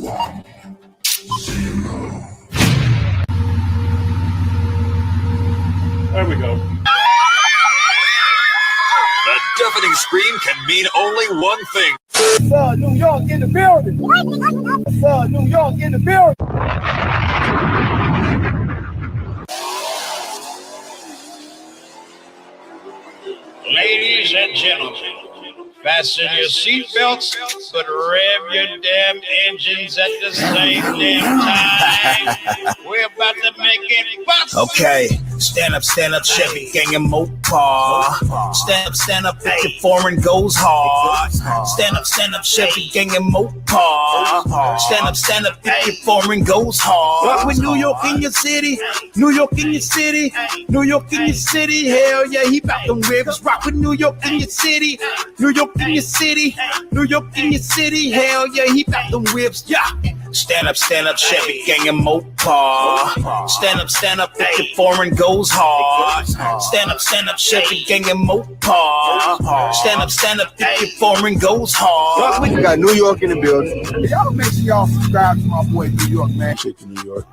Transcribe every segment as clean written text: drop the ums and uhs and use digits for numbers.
There we go. The deafening scream can mean only one thing. New York in the building. New York in the building. Ladies and gentlemen, fasten your seatbelts, but rev your damn engines at the same damn time. We're about to make it bust. Okay, stand up, Chevy gang and Mopar. Stand up, if your foreign goes hard. Stand up, Chevy gang and Mopar. Stand up, if your foreign goes hard. Rock with New York in your city, New York in your city, New York in your city. Hell yeah, he bout them rivers. Rock with New York in your city, New York in your city, New York in your city. Hell yeah, he bout them ribs. Yeah. Stand up, Chevy gang and Mopar. Stand up, if your foreign goes hard. Stand up, Chevy gang and Mopar. Stand up, if your foreign goes hard. We got New York in the building. Y'all make sure y'all subscribe to my boy New York, man. Appreciate you, New York.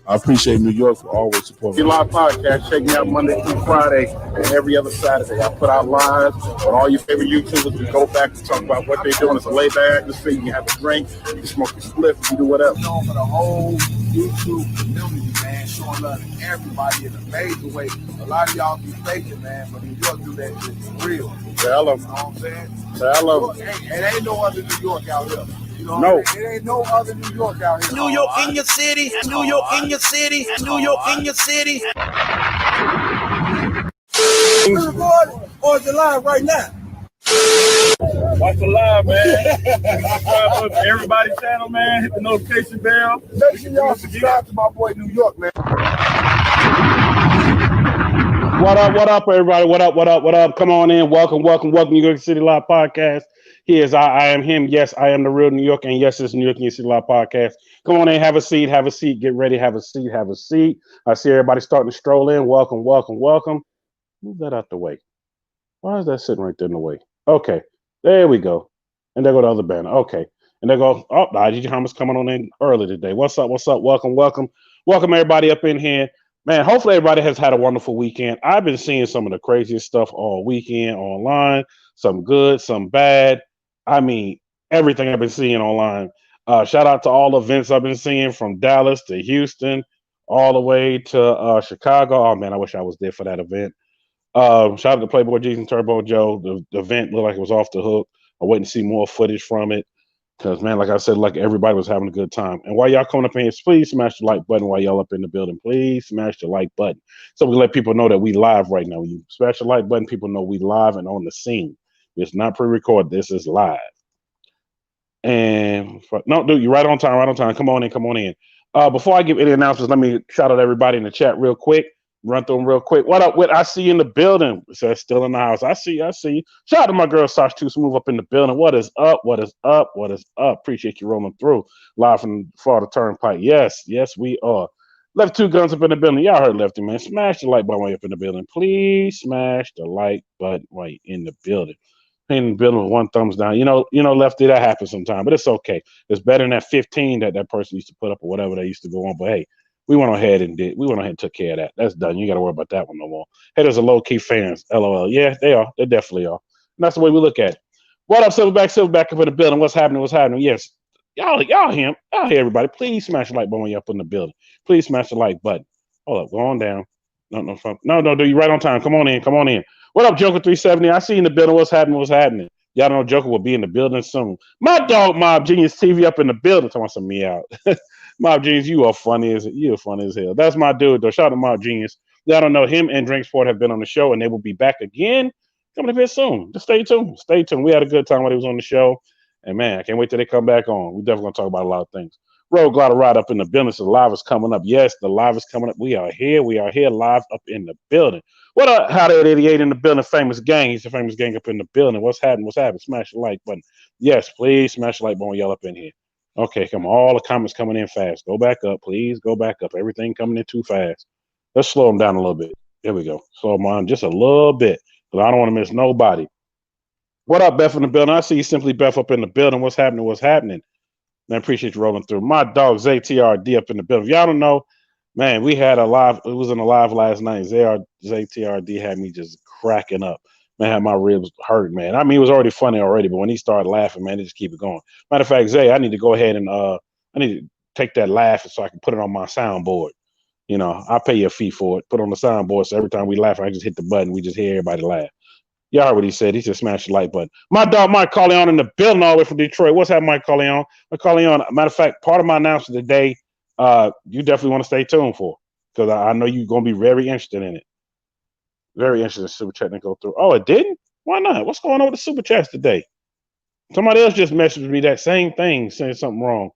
I appreciate New York for always supporting Your live podcast. Check me out Monday through Friday and every other Saturday. I put out lives on all your favorite YouTubers. We go back and talk about what they're doing. It's a laid-back atmosphere. You can have a drink, you can smoke a spliff, you can do whatever. For the whole YouTube community, man, showing love to everybody in a major way. A lot of y'all be faking, man, but New York do that shit for real. Tell them. You know what I'm saying? Tell them. It ain't no other New York out here. No. It ain't no other New York out here. New York in your city, New York in your city, New York in your city. Is it recording or is it live right now? Watch the live, man. Subscribe to everybody's channel, man. Hit the notification bell. Make sure y'all subscribe to my boy New York, man. What up, everybody? What up? Come on in. Welcome, New York City Live Podcast. He is I am him. Yes, I am the real New York, and yes, it's New York City Live Podcast. Come on in, have a seat, get ready, have a seat. I see everybody starting to stroll in. Welcome. Move that out the way. Why is that sitting right there in the way? Okay, there we go. And there go the other banner. Okay, and there go, IGG Hamas coming on in early today. What's up? Welcome everybody up in here. Man, hopefully everybody has had a wonderful weekend. I've been seeing some of the craziest stuff all weekend online, some good, some bad. I mean, everything I've been seeing online. Shout out to all the events I've been seeing from Dallas to Houston, all the way to Chicago. Oh, man, I wish I was there for that event. Shout out to Playboy Jesus and Turbo Joe. The event looked like it was off the hook. I'm waiting to see more footage from it because, man, like I said, like everybody was having a good time. And while y'all coming up in here, please smash the like button while y'all up in the building. Please smash the like button so we let people know that we live right now. When you smash the like button, people know we live and on the scene. It's not pre-recorded. This is live. And no, dude, you're right on time. Come on in. Before I give any announcements, let me shout out everybody in the chat real quick. Run through them real quick. What up, Whit? I see you in the building. It says still in the house. I see you. Shout out to my girl, Sash Too Smooth up in the building. What is up? Appreciate you rolling through. Live from Florida Turnpike. Yes, we are. Left Two Guns up in the building. Y'all heard Lefty, man. Smash the like button while you're up in the building. Please smash the like button while you're in the building. In the building with one thumbs down. You know, Lefty, that happens sometimes, but it's okay. It's better than that 15 that person used to put up or whatever they used to go on. But hey, we went ahead and took care of that. That's done. You got to worry about that one no more. Haters are low-key fans. LOL. Yeah, they are. They definitely are. And that's the way we look at it. What up, Silverback up in the building. What's happening? Yes. Y'all hear everybody. Please smash the like button when you're up in the building. Please smash the like button. Hold up. Go on down. No, dude, you right on time. Come on in. What up, Joker 370? I see you in the building. What's happening? Y'all know Joker will be in the building soon. My dog, Mob Genius TV up in the building. Talking some me out. Mob Genius, you are funny as hell. That's my dude, though. Shout out to Mob Genius. Y'all don't know him and Drinksport have been on the show, and they will be back again coming up here soon. Just stay tuned. We had a good time when he was on the show. And, man, I can't wait till they come back on. We're definitely going to talk about a lot of things. Road Glider Ride up in the building. So the live is coming up. Yes, the live is coming up. We are here live up in the building. What up, Hot 88 in the building, famous gang. He's the famous gang up in the building. What's happening? Smash the like button. Yes, please smash the like button. Y'all up in here. Okay, come on. All the comments coming in fast. Go back up, please. Go back up. Everything coming in too fast. Let's slow them down a little bit. There we go. Slow them down just a little bit because I don't want to miss nobody. What up, Beth in the building? I see you, Simply Beth up in the building. What's happening? Man, appreciate you rolling through. My dog ZTRD up in the building. If y'all don't know, man, we had a live. It was in a live last night. ZTRD had me just cracking up. Man, had my ribs hurt, man. I mean, it was already funny already, but when he started laughing, man, it just keep it going. Matter of fact, Zay, I need to go ahead and I need to take that laugh so I can put it on my soundboard. You know, I'll pay you a fee for it. Put it on the soundboard so every time we laugh, I just hit the button. We just hear everybody laugh. Y'all heard what he said. He just smashed the like button. My dog Mike Corleone in the building all the way from Detroit. What's happening, Mike Corleone? Mike Corleone, matter of fact, part of my announcement today, you definitely want to stay tuned for, because I know you're going to be very interested in it. Very interested in Super Chat to go through. Oh, it didn't? Why not? What's going on with the Super Chats today? Somebody else just messaged me that same thing, saying something wrong.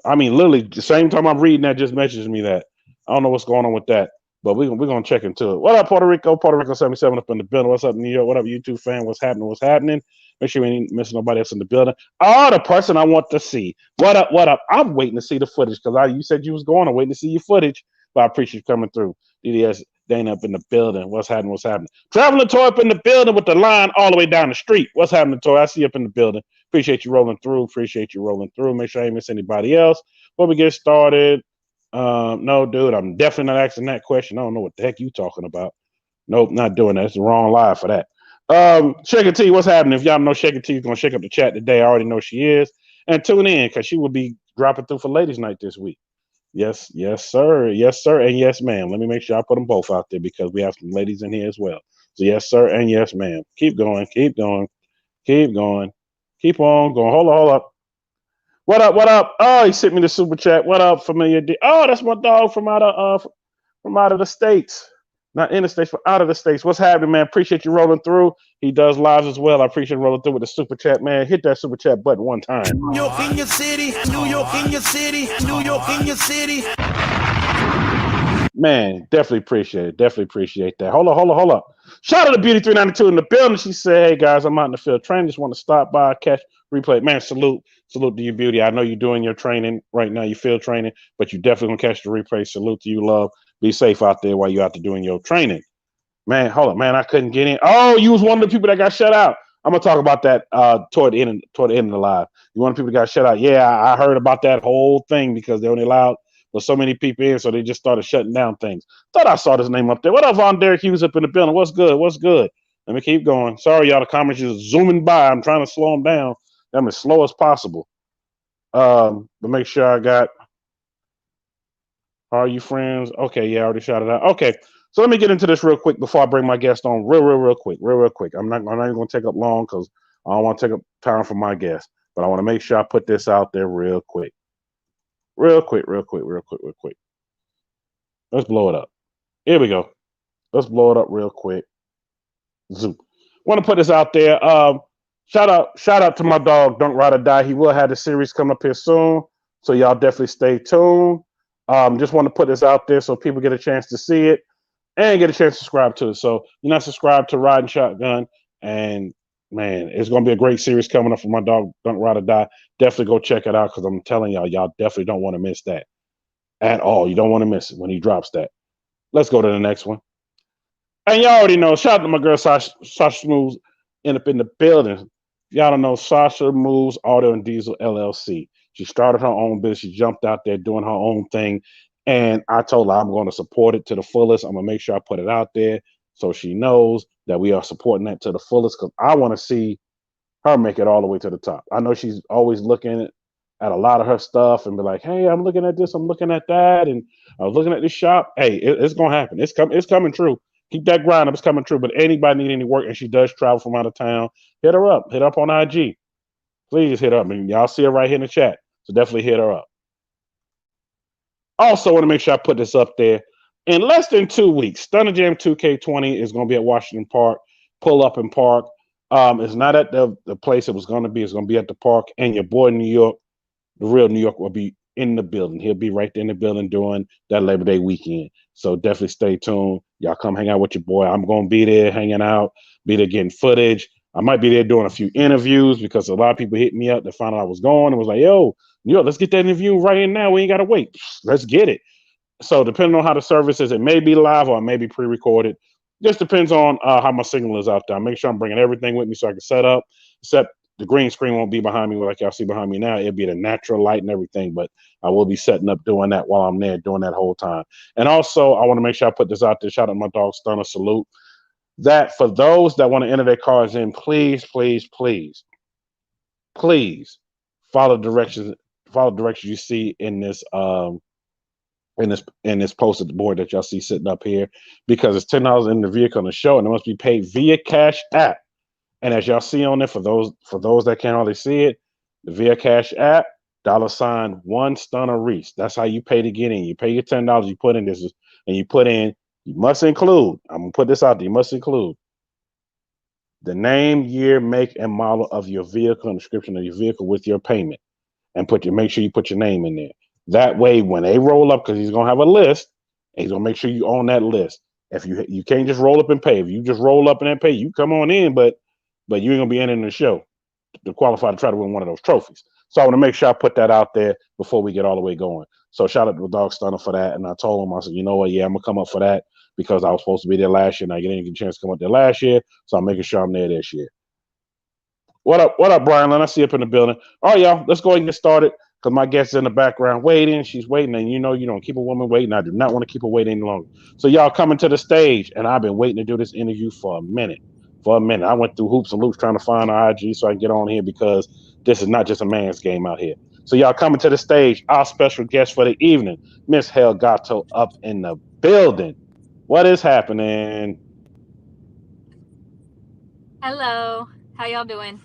I mean, literally, the same time I'm reading that, just messaged me that. I don't know what's going on with that. But we're gonna check into it. What up, Puerto Rico? Puerto Rico 77 up in the building. What's up, New York? What up, YouTube fan? What's happening? What's happening? Make sure we ain't missing nobody else in the building. Oh, the person I want to see. What up? What up? I'm waiting to see the footage because you said you was going. I'm waiting to see your footage. But I appreciate you coming through. DDS Dana up in the building. What's happening? What's happening? Traveling Toy up in the building with the line all the way down the street. What's happening, Toy? I see you up in the building. Appreciate you rolling through. Appreciate you rolling through. Make sure I ain't miss anybody else. Before we get started. No, dude, I'm definitely not asking that question. I don't know what the heck you talking about. Nope, not doing that. It's the wrong live for that. Shaker T, what's happening? If y'all know Shaker T is gonna shake up the chat today, I already know she is. And tune in because she will be dropping through for Ladies Night this week. Yes, sir, and yes, ma'am. Let me make sure I put them both out there because we have some ladies in here as well. So yes, sir, and yes, ma'am. Keep going, keep going, keep going, keep on going. Hold up. What up? What up? Oh, he sent me the super chat. What up, familiar? Oh, that's my dog from out of the states, not in the states, but out of the states. What's happening, man? Appreciate you rolling through. He does lives as well. I appreciate rolling through with the super chat, man. Hit that super chat button one time. New York in your city, New York in your city, New York in your city. Man, definitely appreciate it. Definitely appreciate that. Hold up. Shout out to Beauty 392 in the building. She said, "Hey guys, I'm out in the field training. Just want to stop by, catch replay." Man, salute to you, Beauty. I know you're doing your training right now. You field training, but you definitely gonna catch the replay. Salute to you, love. Be safe out there while you're out there doing your training. Man, hold up, man. I couldn't get in. Oh, you was one of the people that got shut out. I'm gonna talk about that toward the end of the live. You one of the people that got shut out. Yeah, I heard about that whole thing because they only allowed with so many people in, so they just started shutting down things. Thought I saw this name up there. What up, Von Derek Hughes up in the building? What's good? What's good? Let me keep going. Sorry, y'all. The comments just zooming by. I'm trying to slow them down. I'm as slow as possible. But make sure I got. Are you friends? Okay, yeah, I already shouted out. Okay, so let me get into this real quick before I bring my guest on. Real quick. I'm not even going to take up long because I don't want to take up time for my guest. But I want to make sure I put this out there real quick. Real quick. Let's blow it up. Here we go. Let's blow it up real quick. Zoom. Want to put this out there. Shout out to my dog, Don't Ride or Die. He will have the series coming up here soon. So y'all definitely stay tuned. Just want to put this out there so people get a chance to see it and get a chance to subscribe to it. So you're not subscribed to Riding Shotgun, and man, it's going to be a great series coming up for my dog, Don't Ride or Die. Definitely go check it out because I'm telling y'all definitely don't want to miss that at all. You don't want to miss it when he drops that. Let's go to the next one. And y'all already know, shout out to my girl, Sasha Moves, end up in the building. Y'all don't know, Sasha Moves Auto and Diesel LLC. She started her own business. She jumped out there doing her own thing. And I told her I'm going to support it to the fullest. I'm going to make sure I put it out there so she knows that we are supporting that to the fullest because I want to see her make it all the way to the top. I know she's always looking at a lot of her stuff and be like, hey, I'm looking at this, I'm looking at that, and I was looking at this shop. Hey, it's going to happen. It's coming true. Keep that grind up. It's coming true. But anybody need any work and she does travel from out of town, hit her up. Hit up on IG. Please hit up. I mean, y'all see her right here in the chat. So definitely hit her up. Also want to make sure I put this up there. In less than 2 weeks, Stunner Jam 2K20 is going to be at Washington Park, Pull Up and Park. It's not at the place it was going to be. It's going to be at the park. And your boy New York, the real New York, will be in the building. He'll be right there in the building doing that Labor Day weekend. So definitely stay tuned. Y'all come hang out with your boy. I'm going to be there hanging out, be there getting footage. I might be there doing a few interviews because a lot of people hit me up to find out I was going and was like, yo, let's get that interview right in now. We ain't got to wait. Let's get it. So depending on how the service is, it may be live or it may be pre-recorded. Just depends on how my signal is out there. I make sure I'm bringing everything with me so I can set up, except the green screen won't be behind me like y'all see behind me now. It'll be the natural light and everything, but I will be setting up doing that while I'm there doing that whole time. And also, I want to make sure I put this out there. Shout out to my dog Stunner, salute. That for those that want to enter their cars in, please follow directions. Follow directions you see in this posted board that y'all see sitting up here, because it's $10 in the vehicle on the show, and it must be paid via Cash App. And as y'all see on there, for those that can't hardly see it, the via Cash App, $1 Stunner Reese. That's how you pay to get in. You pay your $10, you put in this, and you put in. You must include. I'm gonna put this out there. You must include the name, year, make, and model of your vehicle and description of your vehicle with your payment, and make sure you put your name in there. That way, when they roll up, because he's gonna have a list, and he's gonna make sure you own that list. If you can't just roll up and pay. If you just roll up and then pay, you come on in, but you ain't gonna be entering the show to qualify to try to win one of those trophies. So I want to make sure I put that out there before we get all the way going. So shout out to the dog Stunner for that. And I told him, I said, you know what? Yeah, I'm gonna come up for that because I was supposed to be there last year and I didn't get a chance to come up there last year. So I'm making sure I'm there this year. What up, Brian? I see you up in the building. All right, y'all, let's go ahead and get started because my guest is in the background waiting. She's waiting, and you don't keep a woman waiting. I do not want to keep her waiting any longer. So y'all coming to the stage, and I've been waiting to do this interview for a minute. I went through hoops and loops trying to find her IG so I can get on here because this is not just a man's game out here. So y'all coming to the stage, our special guest for the evening, MsHellgato up in the building. What is happening? Hello. How y'all doing?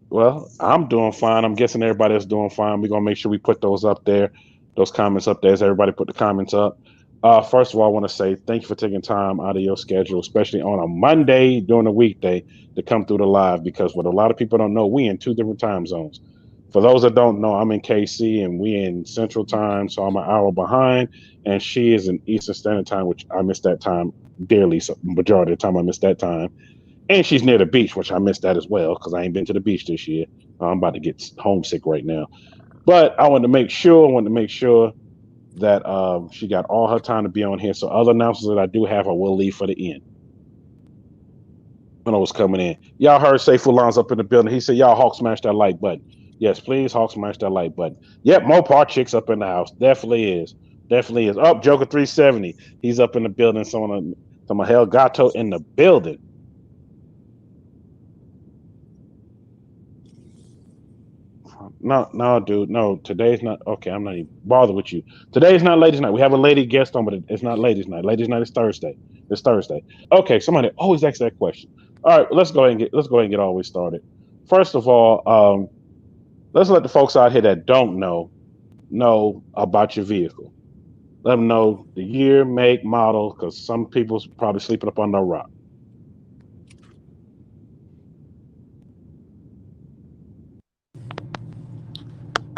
Well, I'm doing fine. I'm guessing everybody else doing fine. We're going to make sure we put those up there, those comments up there as everybody put the comments up. First of all, I want to say thank you for taking time out of your schedule, especially on a Monday during the weekday, to come through the live, because what a lot of people don't know, we in 2 different time zones. For those that don't know, I'm in KC and we in Central Time, so I'm an hour behind, and she is in Eastern Standard Time, which I miss that time dearly. So majority of the time I miss that time. And she's near the beach, which I missed that as well because I ain't been to the beach this year. I'm about to get homesick right now. But I wanted to make sure that she got all her time to be on here. So other announcements that I do have, I will leave for the end. When I was coming in, y'all heard Sayful Lines up in the building. He said, y'all Hawk smash that like button. Yes, please, Hawk smash that like button. Yep, Mopar chicks up in the house. Definitely is. Up, Joker 370. He's up in the building. Some MsHellgato in the building. No, dude. No, today's not. Okay, I'm not even bothered with you. Today's not ladies' night. We have a lady guest on, but it's not ladies' night. Ladies' night is Thursday. It's Thursday. Okay, somebody always asks that question. All right, let's go ahead and get always started. First of all, let's let the folks out here that don't know about your vehicle. Let them know the year, make, model, because some people's probably sleeping up on the rock.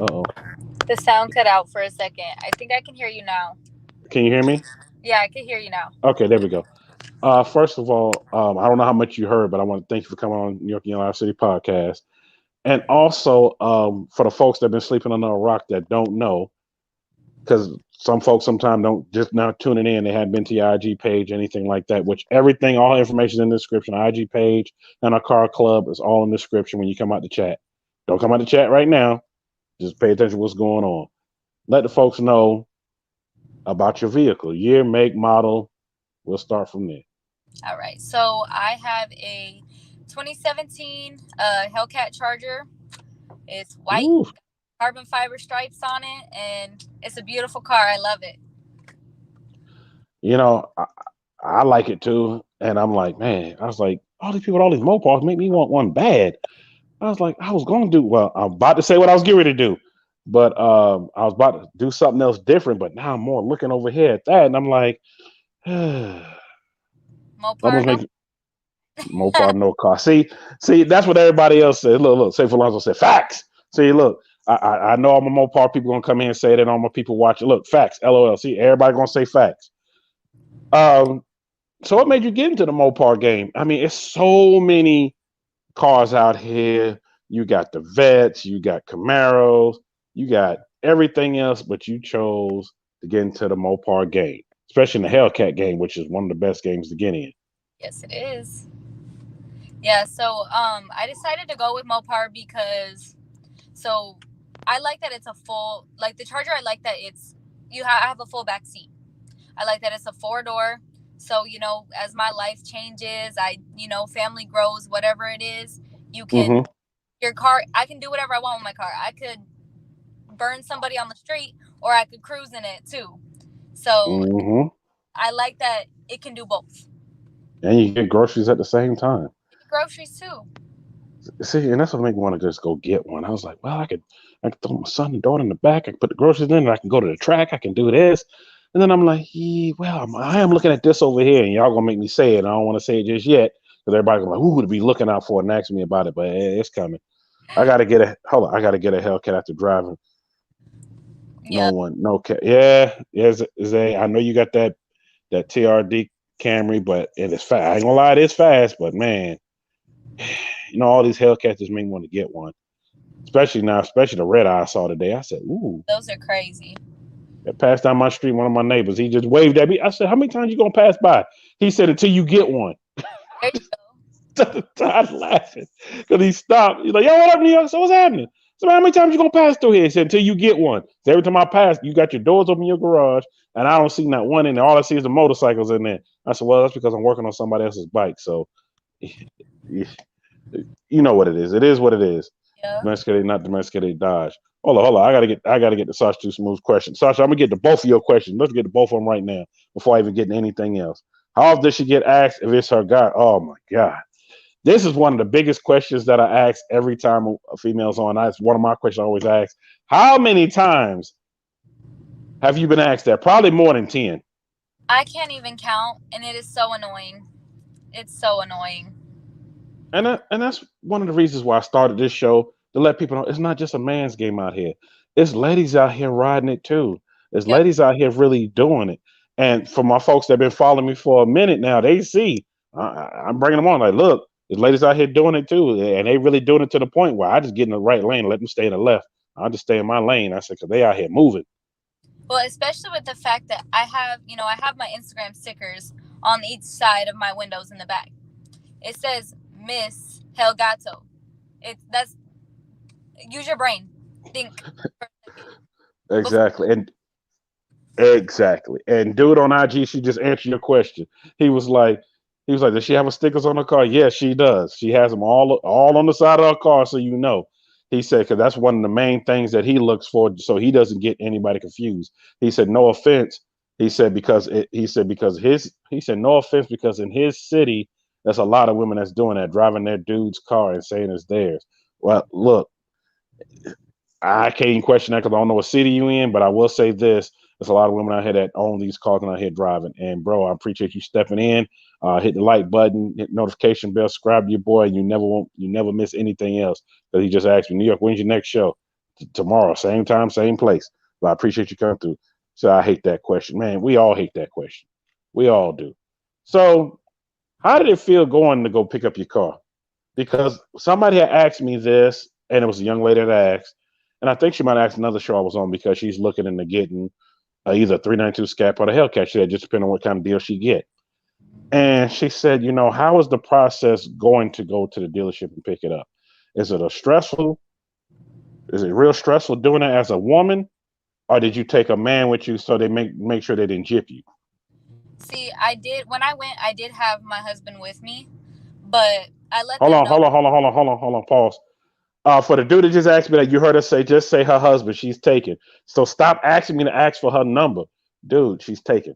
Uh-oh. The sound cut out for a second. I think I can hear you now. Can you hear me? Yeah, I can hear you now. Okay, there we go. First of all, I don't know how much you heard, but I want to thank you for coming on New York in Your City podcast. And also, for the folks that have been sleeping under a rock that don't know, because some folks sometimes don't just now tuning in, they hadn't been to your IG page, anything like that, which all information in the description, IG page and our car club is all in the description when you come out the chat. Don't come out the chat right now. Just pay attention to what's going on. Let the folks know about your vehicle, year, make, model. We'll start from there. All right. So I have a 2017 Hellcat Charger. It's white, carbon fiber stripes on it, and it's a beautiful car. I love it. I like it too. And I'm like, man, I was like, all these people with all these Mopars make me want one bad. I was like, I was going to do, well, I'm about to say what I was getting ready to do, but I was about to do something else different, but now I'm more looking over here at that, and I'm like, Mopar, Mopar, no car. See, that's what everybody else said. Look, say Alonzo said, facts. See, look, I know all my Mopar people going to come here and say that, all my people watching. Look, facts, LOL. See, everybody going to say facts. So what made you get into the Mopar game? I mean, it's so many cars out here. You got the Vets, you got Camaros, you got everything else, but you chose to get into the Mopar game, especially in the Hellcat game, which is one of the best games to get in. Yes, it is. Yeah, so I decided to go with Mopar because I like that it's a full, like the Charger, I like that I have a full back seat. I like that it's a 4-door. So, as my life changes, family grows, whatever it is, Mm-hmm. your car, I can do whatever I want with my car. I could burn somebody on the street or I could cruise in it too. So Mm-hmm. I like that it can do both. And you get groceries at the same time. Groceries too. See, and that's what made me want to just go get one. I was like, well, I could throw my son and daughter in the back. I can put the groceries in, and I can go to the track. I can do this. And then I'm like, I am looking at this over here, and y'all gonna make me say it. I don't want to say it just yet because everybody gonna be like, who would be looking out for it and asking me about it? But it's coming. I gotta get a Hellcat after driving. Yeah. No cat. Yeah, I know you got that TRD Camry, but it is fast. I ain't gonna lie, it is fast, but man, all these Hellcats just make me want to get one. Especially the red eye I saw today. I said, ooh. Those are crazy. It passed down my street, one of my neighbors. He just waved at me. I said, how many times you gonna pass by? He said, until you get one. There you go. I was laughing. Because he stopped. He's like, yo, what up, New York? So what's happening? So how many times you gonna pass through here? He said, until you get one. So every time I pass, you got your doors open in your garage, and I don't see not one in there. All I see is the motorcycles in there. I said, well, that's because I'm working on somebody else's bike. So you know what it is. It is what it is. Yeah. Domesticated, not domesticated, Dodge. Hold on. I gotta get the Sasha Too Smooth question. Sasha, I'm gonna get to both of your questions. Let's get to both of them right now before I even get into anything else. How often does she get asked if it's her guy? Oh my God. This is one of the biggest questions that I ask every time a female's on. It's one of my questions I always ask. How many times have you been asked that? Probably more than 10. I can't even count, and it is so annoying. It's so annoying. And that's one of the reasons why I started this show, to let people know it's not just a man's game out here. It's ladies out here riding it too. There's Yep. ladies out here really doing it. And for my folks that have been following me for a minute now, they see I'm bringing them on. Like, look, there's ladies out here doing it too, and they really doing it to the point where I just get in the right lane, let them stay in the left. I'll just stay in my lane. I said, because they out here moving. Well, especially with the fact that I have my Instagram stickers on each side of my windows in the back. It says MsHellgato. Use your brain. Think. Exactly. And dude on IG, she just answered your question. He was like, does she have her stickers on her car? Yes, she does. She has them all on the side of her car, so you know. He said, because that's one of the main things that he looks for, so he doesn't get anybody confused. He said, no offense. He said no offense, because in his city, there's a lot of women that's doing that, driving their dude's car and saying it's theirs. Well, look, I can't even question that because I don't know what city you in, but I will say this. There's a lot of women out here that own these cars and out here driving. And bro, I appreciate you stepping in. Hit the like button, hit notification bell, subscribe to your boy. You never miss anything else. Because he just asked me, New York, when's your next show? Tomorrow, same time, same place. But I appreciate you coming through. So I hate that question. Man, we all hate that question. We all do. So how did it feel going to go pick up your car? Because somebody had asked me this, and it was a young lady that asked, and I think she might ask another show I was on because she's looking into getting either a 392 Scat or the Hellcat. She said, just depending on what kind of deal she get. And she said, how is the process going to go to the dealership and pick it up? Is it real stressful doing it as a woman? Or did you take a man with you so they make sure they didn't jip you? See, when I went, I did have my husband with me, but I let Hold them on, pause. For the dude that just asked me that, you heard her say, just say her husband, she's taken. So stop asking me to ask for her number. Dude, she's taken.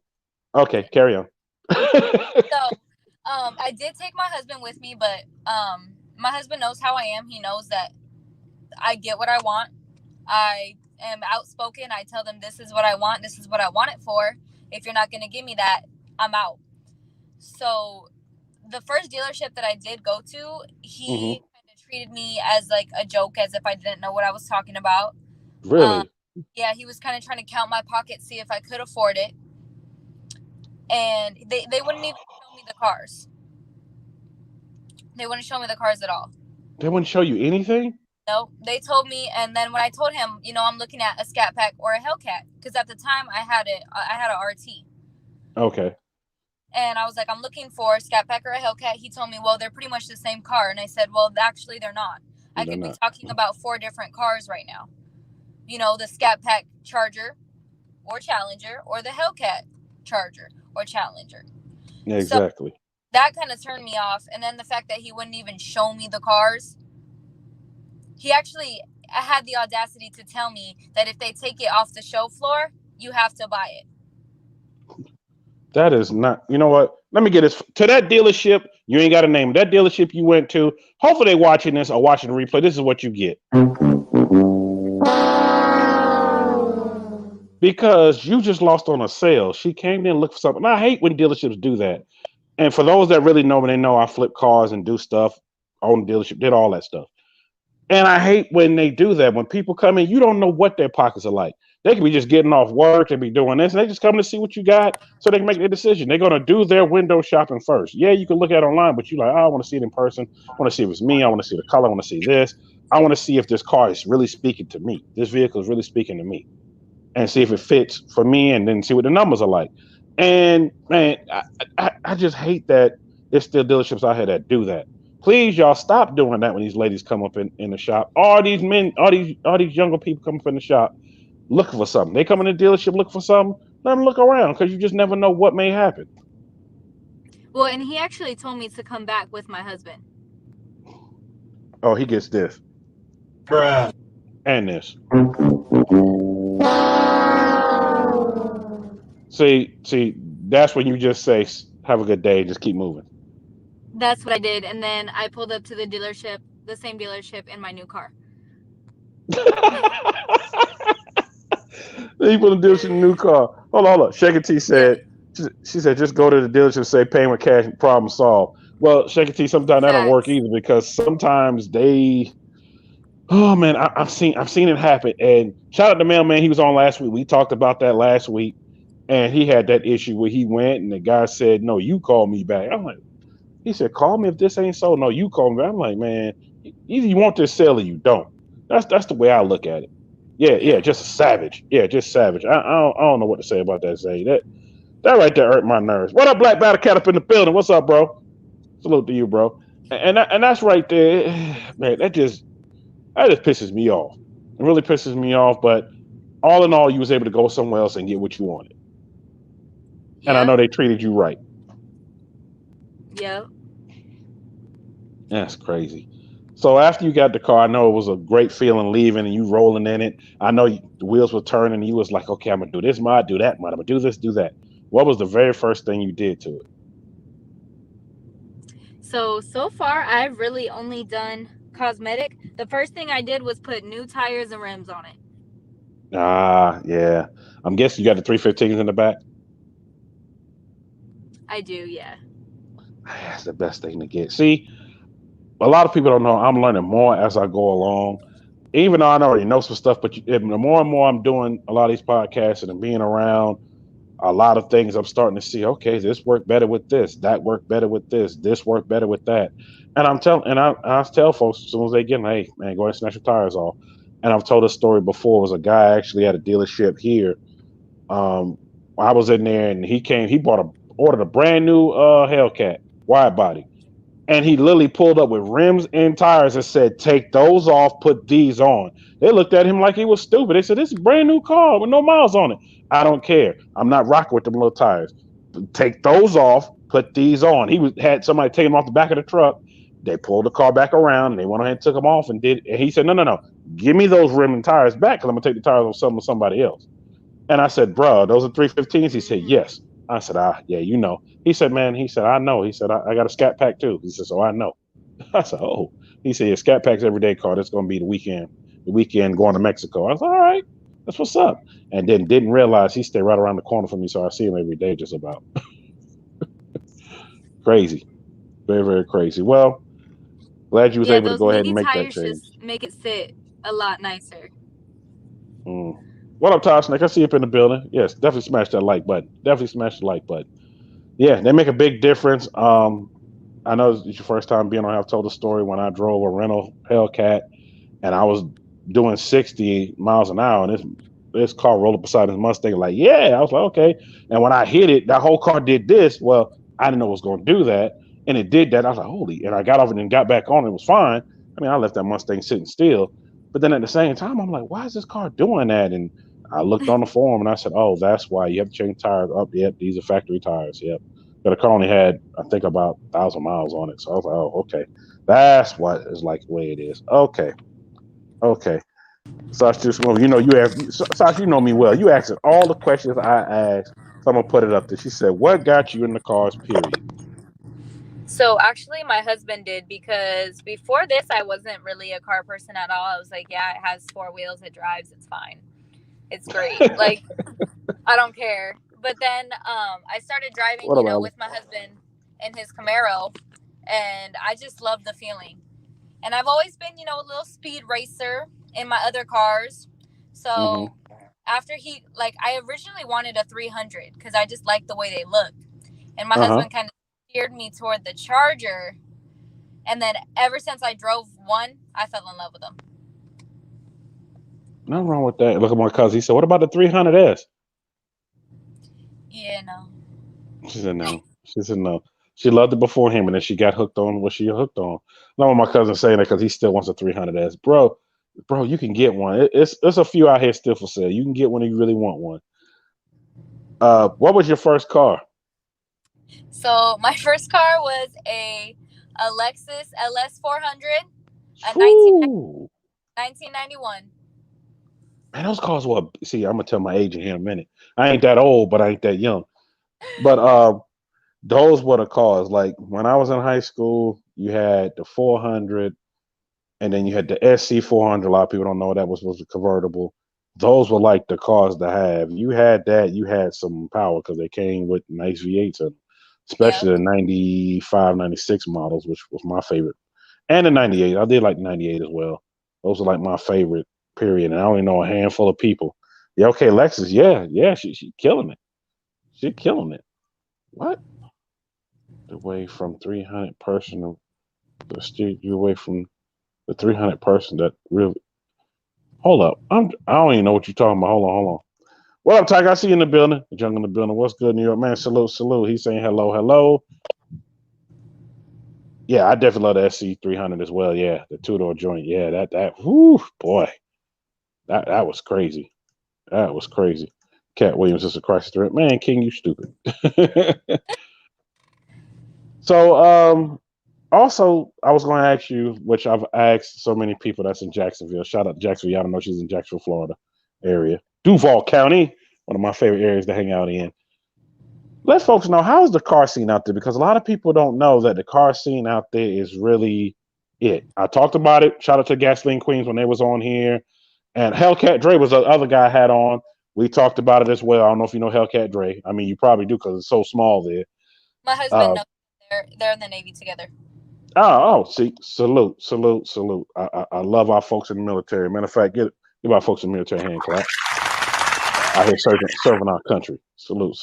Okay, carry on. So, I did take my husband with me, but my husband knows how I am. He knows that I get what I want. I am outspoken. I tell them this is what I want. This is what I want it for. If you're not going to give me that, I'm out. So the first dealership that I did go to, he kind of treated me as like a joke, as if I didn't know what I was talking about. Really? Yeah, he was kind of trying to count my pockets, see if I could afford it. And they wouldn't even show me the cars. They wouldn't show me the cars at all. They wouldn't show you anything? No, they told me, and then when I told him, I'm looking at a Scat Pack or a Hellcat, because at the time I had an RT. Okay. And I was like, I'm looking for a Scat Pack or a Hellcat. He told me, well, they're pretty much the same car. And I said, well, actually, they're not. I could be talking about 4 different cars right now. You know, the Scat Pack Charger or Challenger, or the Hellcat Charger or Challenger. Yeah, exactly. So that kind of turned me off. And then the fact that he wouldn't even show me the cars. He actually had the audacity to tell me that if they take it off the show floor, you have to buy it. That is not, you know what? Let me get this to that dealership. You ain't got to name that dealership you went to. Hopefully they watching this or watching the replay. This is what you get. Because you just lost on a sale. She came in and looked for something. I hate when dealerships do that. And for those that really know me, they know I flip cars and do stuff, own the dealership, did all that stuff. And I hate when they do that. When people come in, you don't know what their pockets are like. They could be just getting off work and be doing this, and they just come to see what you got so they can make their decision. They're going to do their window shopping first. Yeah, you can look at it online, but you're like, oh, I want to see it in person. I want to see if it's me. I want to see the color. I want to see this. I want to see if this car is really speaking to me. This vehicle is really speaking to me. And see if it fits for me, and then see what the numbers are like. And, man, I just hate that there's still dealerships out here that do that. Please, y'all, stop doing that when these ladies come up in the shop. All these men, all these younger people come up in the shop looking for something. They come in the dealership looking for something. Let them look around, because you just never know what may happen. Well, and he actually told me to come back with my husband. Oh, he gets this. Bruh. And this. See, that's when you just say, have a good day, just keep moving. That's what I did. And then I pulled up to the dealership, the same dealership, in my new car. He put the dealership in a new car. Hold on. Shaker T said, she said, just go to the dealership, say paying with cash, problem solved. Well, Shaker T, sometimes that don't work either, because sometimes oh man, I've seen it happen. And shout out to Mailman, he was on last week. We talked about that last week, and he had that issue where he went and the guy said, no, you call me back. I'm like, he said, call me if this ain't so. No, you call me back. I'm like, man, either you want this sale or you don't. That's the way I look at it. Yeah, just a savage. Yeah, just savage. I don't know what to say about that, Zay. That right there hurt my nerves. What up, Black Battle Cat up in the building? What's up, bro? Salute to you, bro. And that's right there, man. That just pisses me off. It really pisses me off. But all in all, you was able to go somewhere else and get what you wanted. Yeah. And I know they treated you right. Yeah. That's crazy. So after you got the car, I know it was a great feeling leaving and you rolling in it. I know the wheels were turning and you was like, okay, I'm going to do this, I'm going to do that, I'm going to do this, do that. What was the very first thing you did to it? So far, I've really only done cosmetic. The first thing I did was put new tires and rims on it. Yeah. I'm guessing you got the 315s in the back? I do, yeah. That's the best thing to get. See, a lot of people don't know. I'm learning more as I go along. Even though I already know some stuff, but the more and more I'm doing a lot of these podcasts and being around a lot of things, I'm starting to see, okay, this worked better with this, that worked better with this worked better with that. And I tell folks as soon as they get in, hey, man, go ahead and snatch your tires off. And I've told a story before. It was a guy actually at a dealership here. I was in there and he ordered a brand new Hellcat wide body. And he literally pulled up with rims and tires and said, take those off, put these on. They looked at him like he was stupid. They said, this is a brand new car with no miles on it. I don't care. I'm not rocking with them little tires. Take those off, put these on. Had somebody take them off the back of the truck. They pulled the car back around and they went ahead and took them off and did. And he said, no. Give me those rim and tires back because I'm going to take the tires off somebody else. And I said, bro, those are 315s? He said, yes. I said, yeah, you know. He said, man, I know. He said, I got a Scat Pack too. He said, so I know. I said, oh. He said, yeah, Scat Pack's everyday car. That's going to be the weekend going to Mexico. I was like, all right, that's what's up. And then didn't realize he stayed right around the corner from me, so I see him every day just about. Crazy. Very, very crazy. Well, glad you was able to go ahead and make that change. Just make it sit a lot nicer. What up, Todd Snake? I see you up in the building. Yes, definitely smash that like button. Definitely smash the like button. Yeah, they make a big difference. I know it's your first time being on. I've told the story when I drove a rental Hellcat and I was doing 60 miles an hour and this car rolled up beside his Mustang like, yeah. I was like, okay. And when I hit it, that whole car did this. Well, I didn't know it was going to do that, and it did that. I was like, holy! And I got off and then got back on. It was fine. I mean, I left that Mustang sitting still, but then at the same time, I'm like, why is this car doing that? And I looked on the forum and I said, oh, that's why you have to change tires. Up, yep, these are factory tires. Yep. But the car only had, I think, about 1,000 miles on it. So I was like, oh, okay, that's what it's like the way it is. Okay, okay. Sash, just you know, you asked Sash, you know me well. You asked all the questions I asked, so I'm gonna put it up there. She said, "What got you in the cars?" Period. So actually, my husband did, because before this, I wasn't really a car person at all. I was like, yeah, it has 4 wheels, it drives, it's fine, it's great. Like, I don't care. But then I started driving, What about it? with my husband in his Camaro, and I just love the feeling. And I've always been, a little speed racer in my other cars. So after I originally wanted a 300 because I just liked the way they looked. And my husband kind of steered me toward the Charger. And then ever since I drove one, I fell in love with them. Nothing wrong with that. Look at my cousin. He said, "What about the 300S?" Yeah, no. She said no. She said no. She loved it before him, and then she got hooked on what she hooked on. No, my cousin saying that because he still wants a 300S, bro. Bro, you can get one. It's a few out here still for sale. You can get one if you really want one. What was your first car? So my first car was a Lexus LS 400, a 1991. Man, those cars were. See, I'm gonna tell my age in here in a minute. I ain't that old, but I ain't that young. But those were the cars. Like when I was in high school, you had the 400, and then you had the SC 400. A lot of people don't know that was a convertible. Those were like the cars to have. You had that, you had some power because they came with nice V8s, especially the 95, 96 models, which was my favorite, and the 98. I did like the 98 as well. Those are like my favorite. Period. And I only know a handful of people. Yeah, okay, Lexus. Yeah, she killing it. She killing it. What? Away from 300 person to steer you away from the 300 person that really. Hold up. I don't even know what you're talking about. Hold on. What up, Tiger? I see you in the building. Jung in the building. What's good, New York? Man, salute. He's saying hello. Yeah, I definitely love the SC300 as well. Yeah, the 2-door joint. Yeah, that. Whoo, boy. That was crazy. That was crazy. Cat Williams is a crisis threat. Man, King, you stupid. So, also, I was going to ask you, which I've asked so many people that's in Jacksonville. Shout out to Jacksonville. Y'all don't know she's in Jacksonville, Florida area. Duval County, one of my favorite areas to hang out in. Let folks know, how's the car scene out there? Because a lot of people don't know that the car scene out there is really it. I talked about it. Shout out to Gasoline Queens when they was on here. And Hellcat Dre was the other guy I had on. We talked about it as well. I don't know if you know Hellcat Dre. I mean, you probably do because it's so small there. My husband knows. They're in the Navy together. See, salute. I love our folks in the military. Matter of fact, give our folks in the military a hand clap. Out here serving our country. Salute.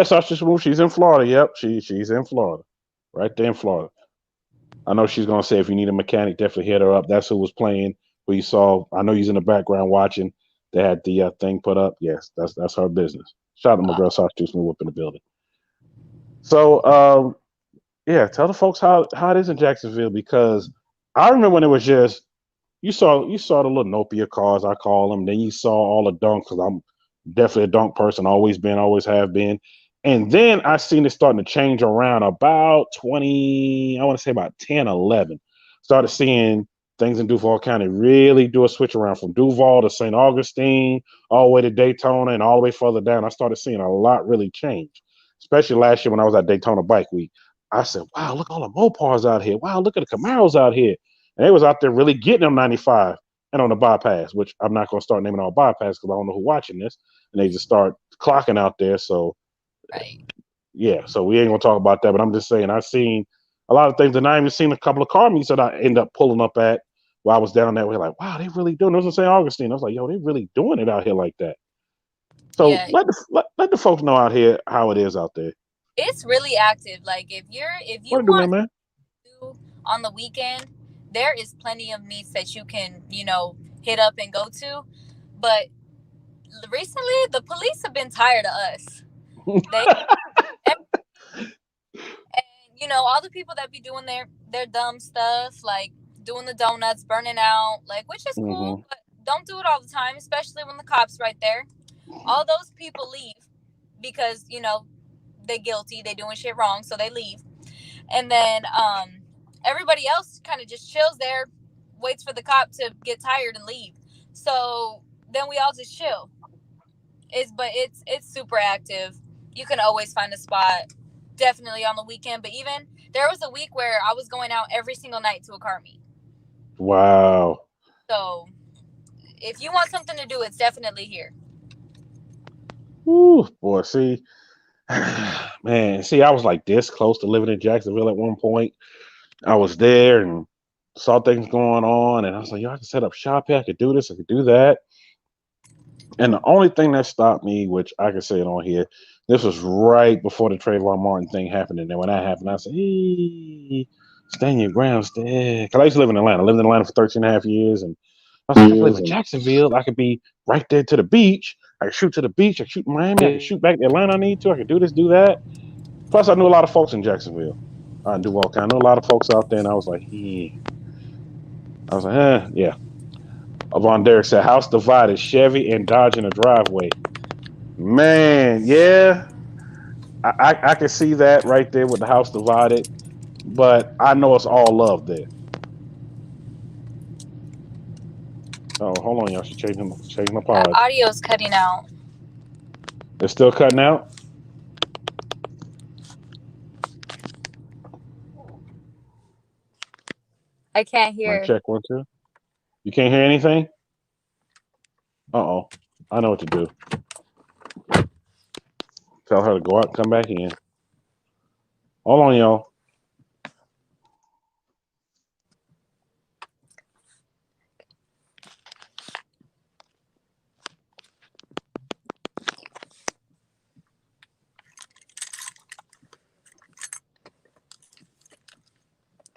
Sasha Smooth, she's in Florida. Yep, she's in Florida. Right there in Florida. I know she's gonna say if you need a mechanic, definitely hit her up. That's who was playing. Who you saw. I know he's in the background watching. They had the thing put up. Yes, that's her business. Shout out to my girl Sasha Smooth up in the building. So tell the folks how it is in Jacksonville, because I remember when it was just you saw the little Nopia cars, I call them. Then you saw all the dunk, because I'm definitely a dunk person, always have been. And then I seen it starting to change around about 20, I want to say about 10, 11. Started seeing things in Duval County really do a switch around from Duval to St. Augustine, all the way to Daytona, and all the way further down. I started seeing a lot really change, especially last year when I was at Daytona Bike Week. I said, wow, look at all the Mopars out here. Wow, look at the Camaros out here. And they was out there really getting them 95 and on the bypass, which I'm not going to start naming all bypass because I don't know who's watching this. And they just start clocking out there. So, yeah, so we ain't going to talk about that. But I'm just saying, I've seen a lot of things, and I even seen a couple of car meets that I end up pulling up at while I was down that way. Like, wow, they really doing it. It was in St. Augustine. I was like, yo, they really doing it out here like that. So let the folks know out here how it is out there. It's really active. Like if you want to do on the weekend, there is plenty of meets that you can, hit up and go to. But recently the police have been tired of us. They and you know, all the people that be doing their dumb stuff, like doing the donuts, burning out, like, which is cool, but don't do it all the time, especially when the cops right there. All those people leave because, you know, they're guilty, they doing shit wrong, so they leave. And then everybody else kind of just chills there, waits for the cop to get tired and leave. So then we all just chill. It's super active. You can always find a spot, definitely on the weekend. But even there was a week where I was going out every single night to a car meet. Wow. So if you want something to do, it's definitely here. Ooh, boy, see, man, see, I was like this close to living in Jacksonville at one point. I was there and saw things going on, and I was like, yo, I can set up shop here. I could do this. I could do that. And the only thing that stopped me, which I can say it on here, this was right before the Trayvon Martin thing happened. And then when that happened, I said, hey, stand your ground, stand. Because I used to live in Atlanta. I lived in Atlanta for 13 and a half years. And I was like, I could live in Jacksonville. I could be right there to the beach. I could shoot to the beach. I could shoot in Miami. I could shoot back to Atlanta I need to. I could do this, do that. Plus, I knew a lot of folks in Jacksonville. I knew all kind. I knew a lot of folks out there. And I was like, yeah. Avon Derek said, house divided, Chevy and Dodge in a driveway. Man, yeah. I can see that right there with the house divided. But I know it's all love there. Oh, hold on, y'all. She's changing the pod. Audio's cutting out. It's still cutting out? I can't hear. Check 1, 2. You can't hear anything? Uh-oh. I know what to do. Tell her to go out and come back in. Hold on, y'all.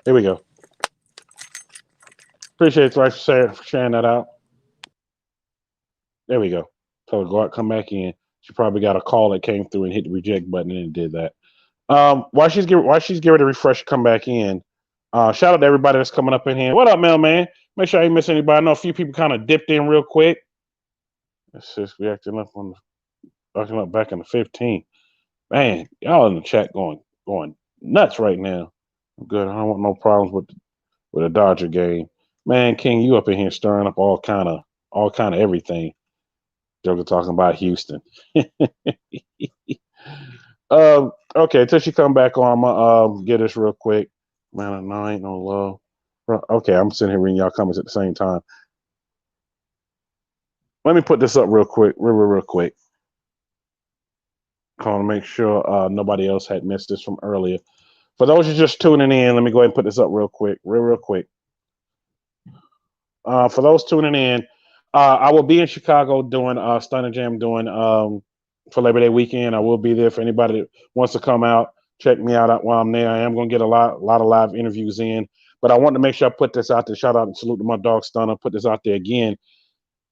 Here we go. Appreciate it for sharing that out. There we go. Tell her to go out, come back in. She probably got a call that came through and hit the reject button and it did that. While she's getting ready to refresh, come back in. Shout out to everybody that's coming up in here. What up, mailman? Make sure I ain't miss anybody. I know a few people kind of dipped in real quick. It's just we acting up back in the 15th. Man, y'all in the chat going nuts right now. I'm good. I don't want no problems with a Dodger game. Man, King, you up in here stirring up all kind of everything. Joker talking about Houston. Okay, until she come back on, I'm gonna get this real quick. Man, no, ain't no love. Okay, I'm sitting here reading y'all comments at the same time. Let me put this up real quick, real quick. I want to make sure nobody else had missed this from earlier. For those who are just tuning in, let me go ahead and put this up real quick, real quick. For those tuning in, I will be in Chicago doing Stunner Jam for Labor Day weekend. I will be there for anybody that wants to come out. Check me out while I'm there. I am going to get a lot of live interviews in. But I want to make sure I put this out there. Shout out and salute to my dog Stunner. Put this out there again.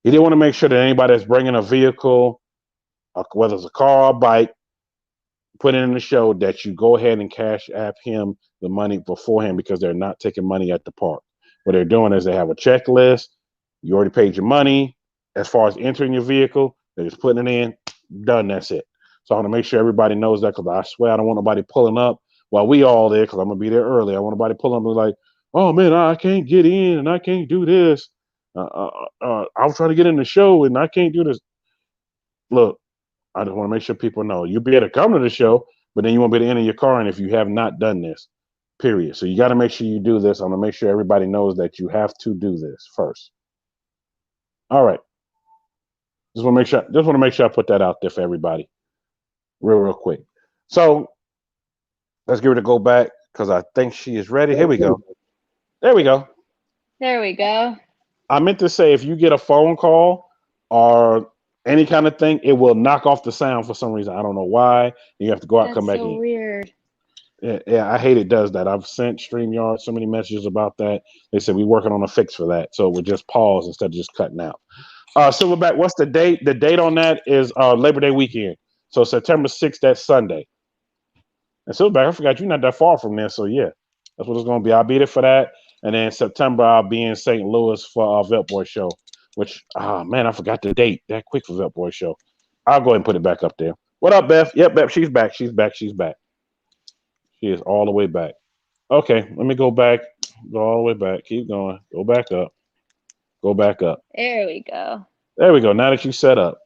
He did want to make sure that anybody that's bringing a vehicle, whether it's a car or bike, put it in the show that you go ahead and cash app him the money beforehand because they're not taking money at the park. What they're doing is they have a checklist. You already paid your money. As far as entering your vehicle, they're just putting it in. Done. That's it. So I want to make sure everybody knows that because I swear I don't want nobody pulling up while we all there because I'm going to be there early. I want nobody pulling up and like, oh, man, I can't get in and I can't do this. I was trying to get in the show and I can't do this. Look, I just want to make sure people know you'll be able to come to the show, but then you won't be able to enter your car in if you have not done this, period. So you got to make sure you do this. I'm going to make sure everybody knows that you have to do this first. All right. Just want to make sure I put that out there for everybody real quick. So let's give her to go back because I think she is ready. Here we go. There we go. There we go. I meant to say if you get a phone call or any kind of thing, it will knock off the sound for some reason. I don't know why. You have to go out and come back in. That's so weird. Yeah, I hate it does that. I've sent StreamYard so many messages about that. They said we're working on a fix for that. So we just pause instead of just cutting out. Silverback, what's the date? The date on that is Labor Day weekend. So September 6th, that Sunday. And Silverback, I forgot you're not that far from there. So yeah, that's what it's going to be. I'll be there for that. And then September, I'll be in St. Louis for our Vet Boy show, which, man, I forgot the date that quick for Vet Boy show. I'll go ahead and put it back up there. What up, Beth? Yep, Beth, she's back. She's back. She's back. She is all the way back. Okay, let me go back. Go all the way back. Keep going. Go back up. Go back up. There we go. There we go. Now that you set up,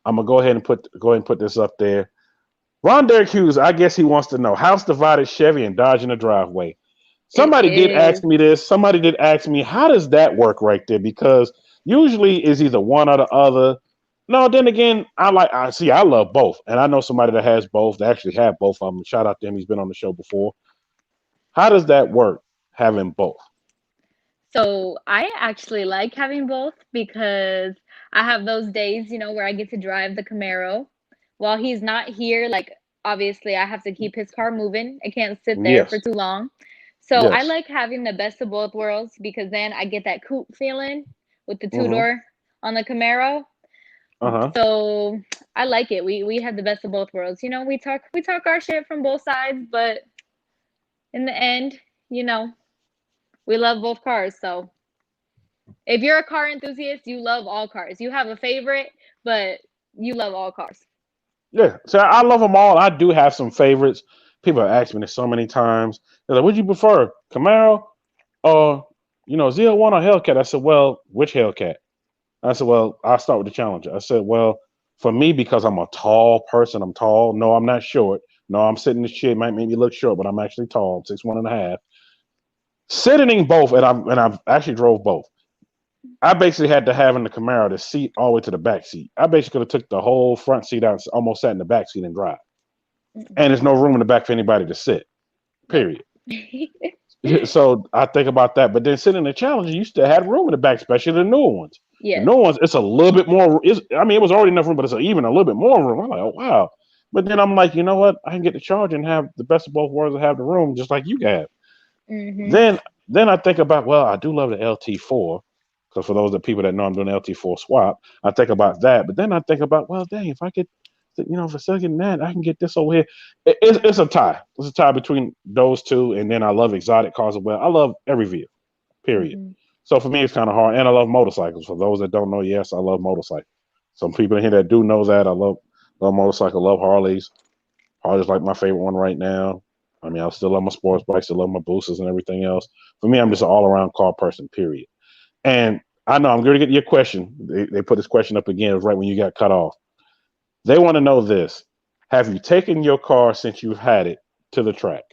I'm gonna go ahead and put this up there. Ron Derek Hughes, I guess he wants to know house divided Chevy and Dodge in the driveway. Somebody did ask me this. Somebody did ask me, how does that work right there? Because usually it's either one or the other. No, then again, I love both. And I know somebody that has both. They actually have both of them. Shout out to him. He's been on the show before. How does that work, having both? So I actually like having both because I have those days, where I get to drive the Camaro while he's not here. Like, obviously, I have to keep his car moving. I can't sit there for too long. So I like having the best of both worlds because then I get that coupe feeling with the two-door on the Camaro. So I like it. We have the best of both worlds. We talk our shit from both sides, but in the end, we love both cars. So if you're a car enthusiast, you love all cars. You have a favorite, but you love all cars. Yeah, so I love them all. I do have some favorites. People have asked me this so many times. They're like, "Would you prefer Camaro or ZL1 or Hellcat?" I said, "Well, which Hellcat?" I said, "Well, I'll start with the Challenger." I said, "Well, for me, because I'm a tall person, I'm tall. No, I'm not short. No, I'm sitting this shit might make me look short, but I'm actually tall, 6'1.5." Sitting in both, and I've actually drove both. I basically had to have in the Camaro the seat all the way to the back seat. I basically could have took the whole front seat out and almost sat in the back seat and drive. And there's no room in the back for anybody to sit. Period. So I think about that. But then sitting in the Challenger, you still had room in the back, especially the newer ones. Yeah. The newer ones, it's a little bit more. It was already enough room, but it's even a little bit more room. I'm like, oh wow. But then I'm like, you know what? I can get the Charger and have the best of both worlds and have the room just like you have. Then I think about, well, I do love the LT4 because for those people that know I'm doing the LT4 swap, I think about that. But then I think about, well, dang, if I could, for second that, I can get this over here. It's a tie. It's a tie between those two. And then I love exotic cars as well. I love every vehicle, period. So for me, it's kind of hard. And I love motorcycles. For those that don't know, yes, I love motorcycles. Some people in here that do know that. I love motorcycles, love Harleys. Harley's like my favorite one right now. I still love my sports bikes, still love my boosters and everything else. For me, I'm just an all-around car person, period. And I know I'm going to get your question. They put this question up again right when you got cut off. They want to know this. Have you taken your car since you've had it to the track?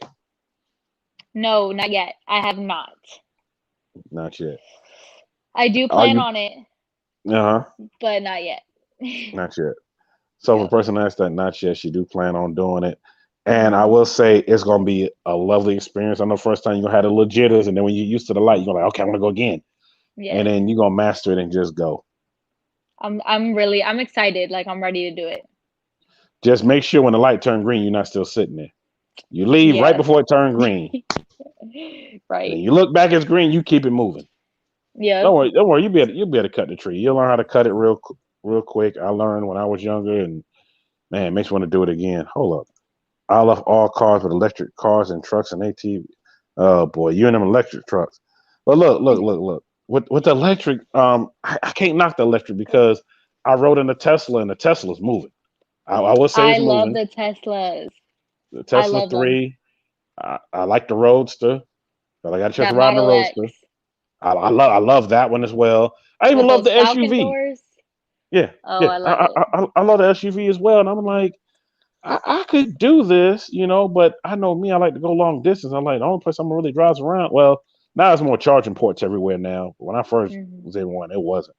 No, not yet. I have not. Not yet. I do plan on it. But not yet. Not yet. So for the person that asked that, not yet, she do plan on doing it. And I will say it's going to be a lovely experience. I know first time you're going to have the little jitters, and then when you're used to the light, you're going to like, okay, I want to go again. Yeah. And then you're going to master it and just go. I'm excited. Like, I'm ready to do it. Just make sure when the light turns green, you're not still sitting there. You leave right before it turns green. Right. And you look back, it's green, you keep it moving. Yeah. Don't worry. You'll be able to cut the tree. You'll learn how to cut it real quick. I learned when I was younger, and man, it makes me want to do it again. Hold up. I love all cars with electric cars and trucks and ATV. Oh boy, you and them electric trucks. But look. With the electric, I can't knock the electric because I rode in a Tesla and the Tesla's moving. I will say it's moving. I love the Teslas. The Tesla 3. I like the Roadster, but I got to check the ride in the Roadster. I love that one as well. I even love the SUV. Doors? Yeah. Oh, yeah. I love the SUV as well, and I'm like, I could do this, but I know me. I like to go long distance. I'm like, the only place I'm really drives around. Well, now there's more charging ports everywhere now. But when I first was in one, it wasn't.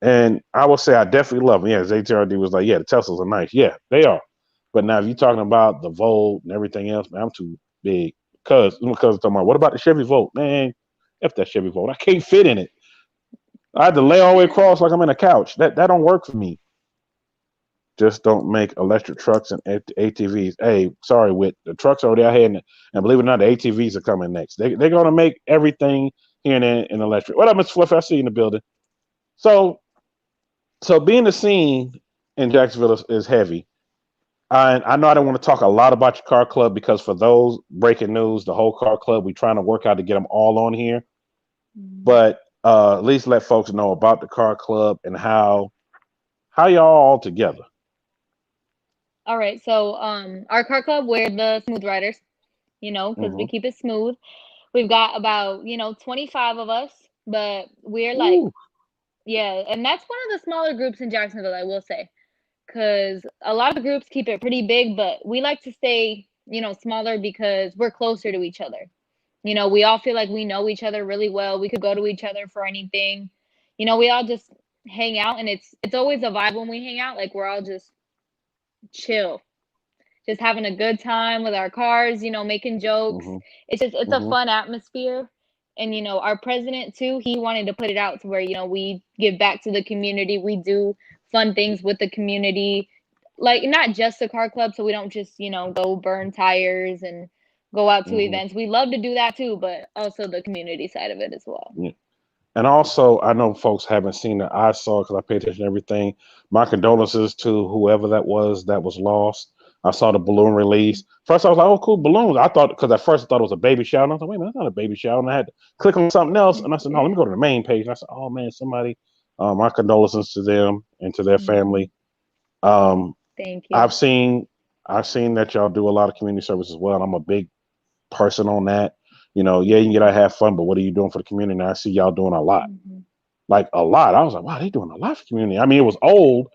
And I will say I definitely love them. Yeah, ZTRD was like, yeah, the Teslas are nice. Yeah, they are. But now if you're talking about the Volt and everything else, man, I'm too big. Because talking about, what about the Chevy Volt? Man, F that Chevy Volt. I can't fit in it. I had to lay all the way across like I'm in a couch. That don't work for me. Just don't make electric trucks and ATVs. Hey, sorry, with the trucks already out here, and believe it or not, the ATVs are coming next. They're going to make everything here and there in electric. What up, Mr. Fluff? I see you in the building. So being the scene in Jacksonville is heavy. I know I don't want to talk a lot about your car club because for those breaking news, the whole car club, we're trying to work out to get them all on here. But at least let folks know about the car club and how y'all all together. All right, so our car club, we're the smooth riders, because we keep it smooth. We've got about 25 of us, but we're like, yeah, and that's one of the smaller groups in Jacksonville, I will say, because a lot of the groups keep it pretty big, but we like to stay smaller because we're closer to each other. We all feel like we know each other really well. We could go to each other for anything. We all just hang out, and it's always a vibe when we hang out. Like, we're all just chill, just having a good time with our cars, making jokes. It's a fun atmosphere. And our president too, he wanted to put it out to where we give back to the community. We do fun things with the community, like not just the car club, so we don't just go burn tires and go out to events. We love to do that too, but also the community side of it as well. Yeah. And also, I know folks haven't seen it. I saw it because I paid attention to everything. My condolences to whoever that was lost. I saw the balloon release. First, I was like, "Oh, cool, balloons." I thought, because at first I thought it was a baby shower. And I was like, "Wait a minute, that's not a baby shower." And I had to click on something else. And I said, "No, let me go to the main page." And I said, "Oh man, somebody." My condolences to them and to their family. Thank you. I've seen that y'all do a lot of community service as well. And I'm a big person on that. Yeah, you can get out, have fun, but what are you doing for the community? And I see y'all doing a lot, like a lot. I was like, wow, they doing a lot for community. I mean, it was old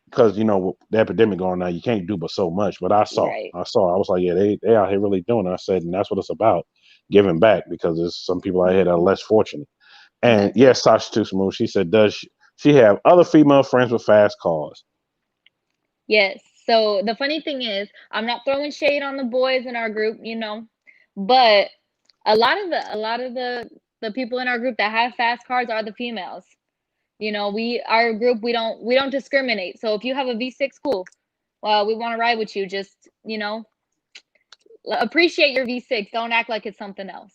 because the epidemic going now, you can't do but so much. But I saw, I was like, yeah, they out here really doing it. I said, and that's what it's about, giving back, because there's some people out here that are less fortunate. And yes, Sasha Too Smooth, she said, does she have other female friends with fast cars? Yes. So the funny thing is, I'm not throwing shade on the boys in our group, but a lot of the people in our group that have fast cars are the females. Our group, we don't discriminate. So if you have a V6, cool. Well, we want to ride with you. Just appreciate your V6. Don't act like it's something else.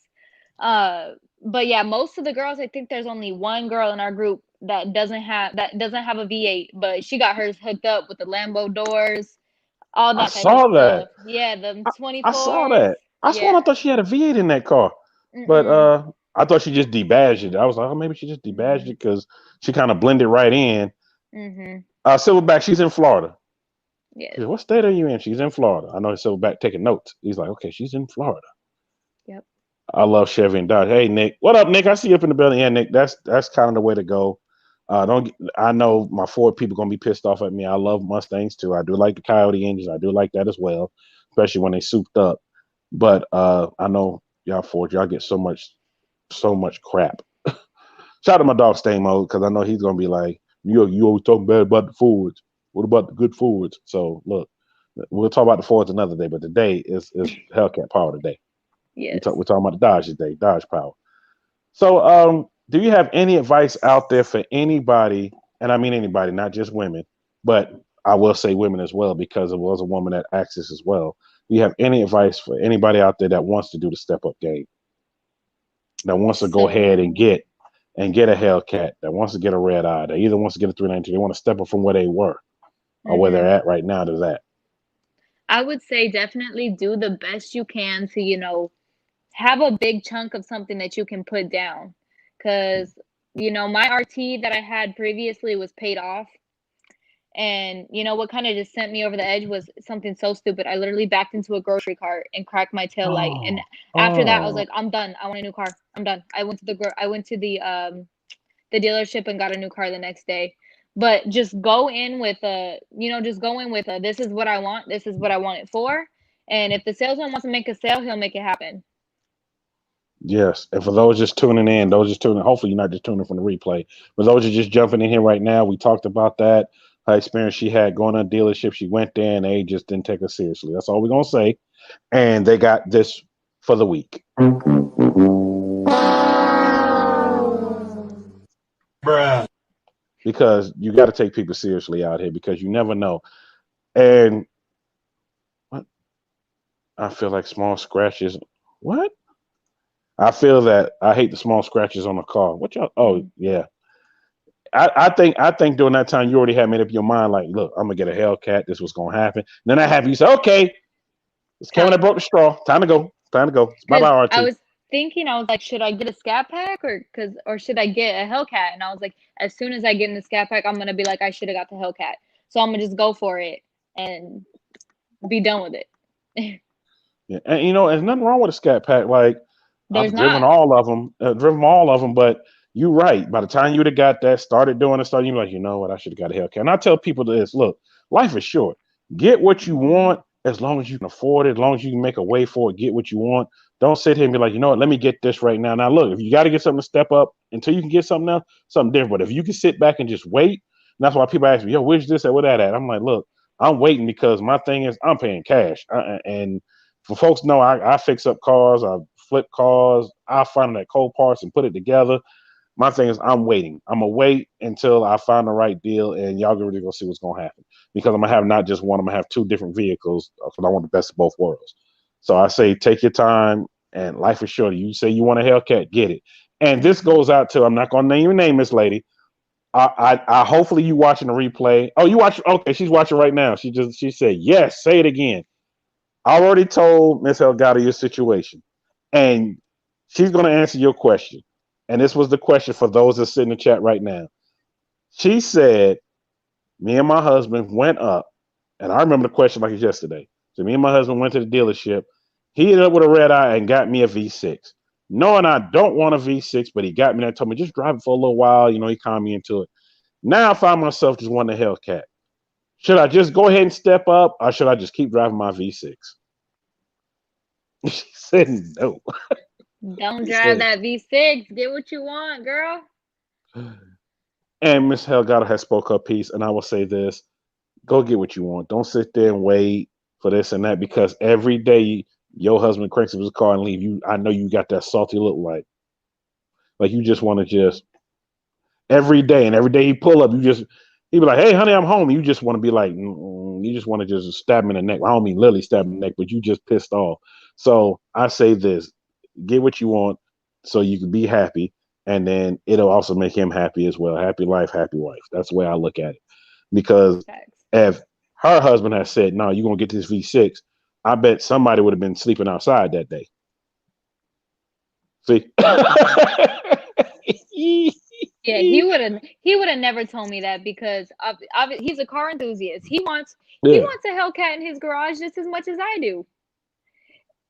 But yeah, most of the girls, I think there's only one girl in our group that doesn't have a V8, but she got hers hooked up with the Lambo doors, all that type of stuff. Yeah, the 24s. I saw that. I thought she had a V8 in that car, but I thought she just debadged it. I was like, oh, maybe she just debadged it because she kind of blended right in. Silverback, she's in Florida. Yes. Said, what state are you in? She's in Florida. I know Silverback taking notes. He's like, okay, she's in Florida. Yep. I love Chevy and Dodge. Hey, Nick. What up, Nick? I see you up in the building. Yeah, Nick, that's kind of the way to go. I know my Ford people gonna be pissed off at me. I love Mustangs too. I do like the Coyote engines. I do like that as well, especially when they souped up. But I know y'all Ford, y'all get so much crap. Shout out to my dog Stay Mode, because I know he's gonna be like, you always talking bad about the Fords. What about the good Fords? So look, we'll talk about the Fords another day, but today is Hellcat Power today. Yes. We're talking about the Dodge today, Dodge Power. So do you have any advice out there for anybody, and I mean anybody, not just women, but I will say women as well, because it was a woman that asked this as well. Do you have any advice for anybody out there that wants to do the step up game, that wants to go ahead and get a Hellcat, that wants to get a red eye, that either wants to get a 392, they want to step up from where they were or where they're at right now to that? I would say definitely do the best you can to, have a big chunk of something that you can put down. Because, my RT that I had previously was paid off. And what kind of just sent me over the edge was something so stupid. I literally backed into a grocery cart and cracked my tail light. And after that, I was like, I'm done. I want a new car. I'm done. I went to the dealership and got a new car the next day. But just go in with this is what I want. This is what I want it for. And if the salesman wants to make a sale, he'll make it happen. Yes, and for those just tuning in, hopefully you're not just tuning from the replay. For those who are just jumping in here right now, we talked about that, her experience she had going to a dealership. She went there and they just didn't take her seriously. That's all we're going to say. And they got this for the week. Bruh. Because you got to take people seriously out here, because you never know. And what? I feel like small scratches. What? I feel that I hate the small scratches on the car. What y'all? Oh, yeah. I think during that time you already had made up your mind. Like, look, I'm gonna get a Hellcat. This was gonna happen. And then that happened. You said, okay, it's Kevin that broke the straw. Time to go. Time to go. Bye Because bye, I RT. was thinking, I was like, should I get a Scat Pack or should I get a Hellcat? And I was like, as soon as I get in the Scat Pack, I'm gonna be like, I should have got the Hellcat. So I'm gonna just go for it and be done with it. Yeah. And you know, there's nothing wrong with a Scat Pack. Like There's I've driven not. all of them, but you're right. By the time you'd have got that, started doing it, you're like, you know what, I should have got a Hellcat. And I tell people this: look, life is short. Get what you want as long as you can afford it, as long as you can make a way for it. Get what you want. Don't sit here and be like, you know what, let me get this right now. Now, look, if you got to get something to step up until you can get something else, something different. But if you can sit back and just wait, and that's why people ask me, yo, where's this at? Where that at? I'm like, look, I'm waiting because my thing is I'm paying cash. And for folks to know, I fix up cars, I flip cars, I find that cold parts and put it together. My thing is I'm waiting. I'm gonna wait until I find the right deal, and y'all get ready to go see what's gonna happen. Because I'm gonna have not just one, I'm gonna have two different vehicles because I want the best of both worlds. So I say take your time, and life is short. You say you want a Hellcat, get it. And this goes out to, I'm not gonna name this lady. I hopefully you watching the replay. Oh, you watch? Okay, she's watching right now. She said yes. Say it again. I already told MsHellgato your situation, and she's going to answer your question. And this was the question for those that sit in the chat right now. She said, me and my husband went up, and I remember the question like it's yesterday. So me and my husband went to the dealership. He ended up with a red eye and got me a V6. Knowing I don't want a V6, but he got me that, told me just drive it for a little while. You know, he calmed me into it. Now I find myself just wanting a Hellcat. Should I just go ahead and step up, or should I just keep driving my V6? She said no. Don't drive that V6. Get what you want, girl. And MsHellgato has spoke her piece, and I will say this: go get what you want. Don't sit there and wait for this and that, because every day your husband cranks up his car and leave, I know you got that salty look, like you just want to just every day, and every day he pull up, he be like, hey honey, I'm home. You just want to be like, you just want to just stab him in the neck. I don't mean literally stab him in the neck, but you just pissed off. So I say this: get what you want so you can be happy, and then it'll also make him happy as well. Happy life, happy wife. That's the way I look at it. Because if her husband has said, no, you're going to get this V6, I bet somebody would have been sleeping outside that day. See? Yeah, he would have never told me that, because he's a car enthusiast. He wants a Hellcat in his garage just as much as I do.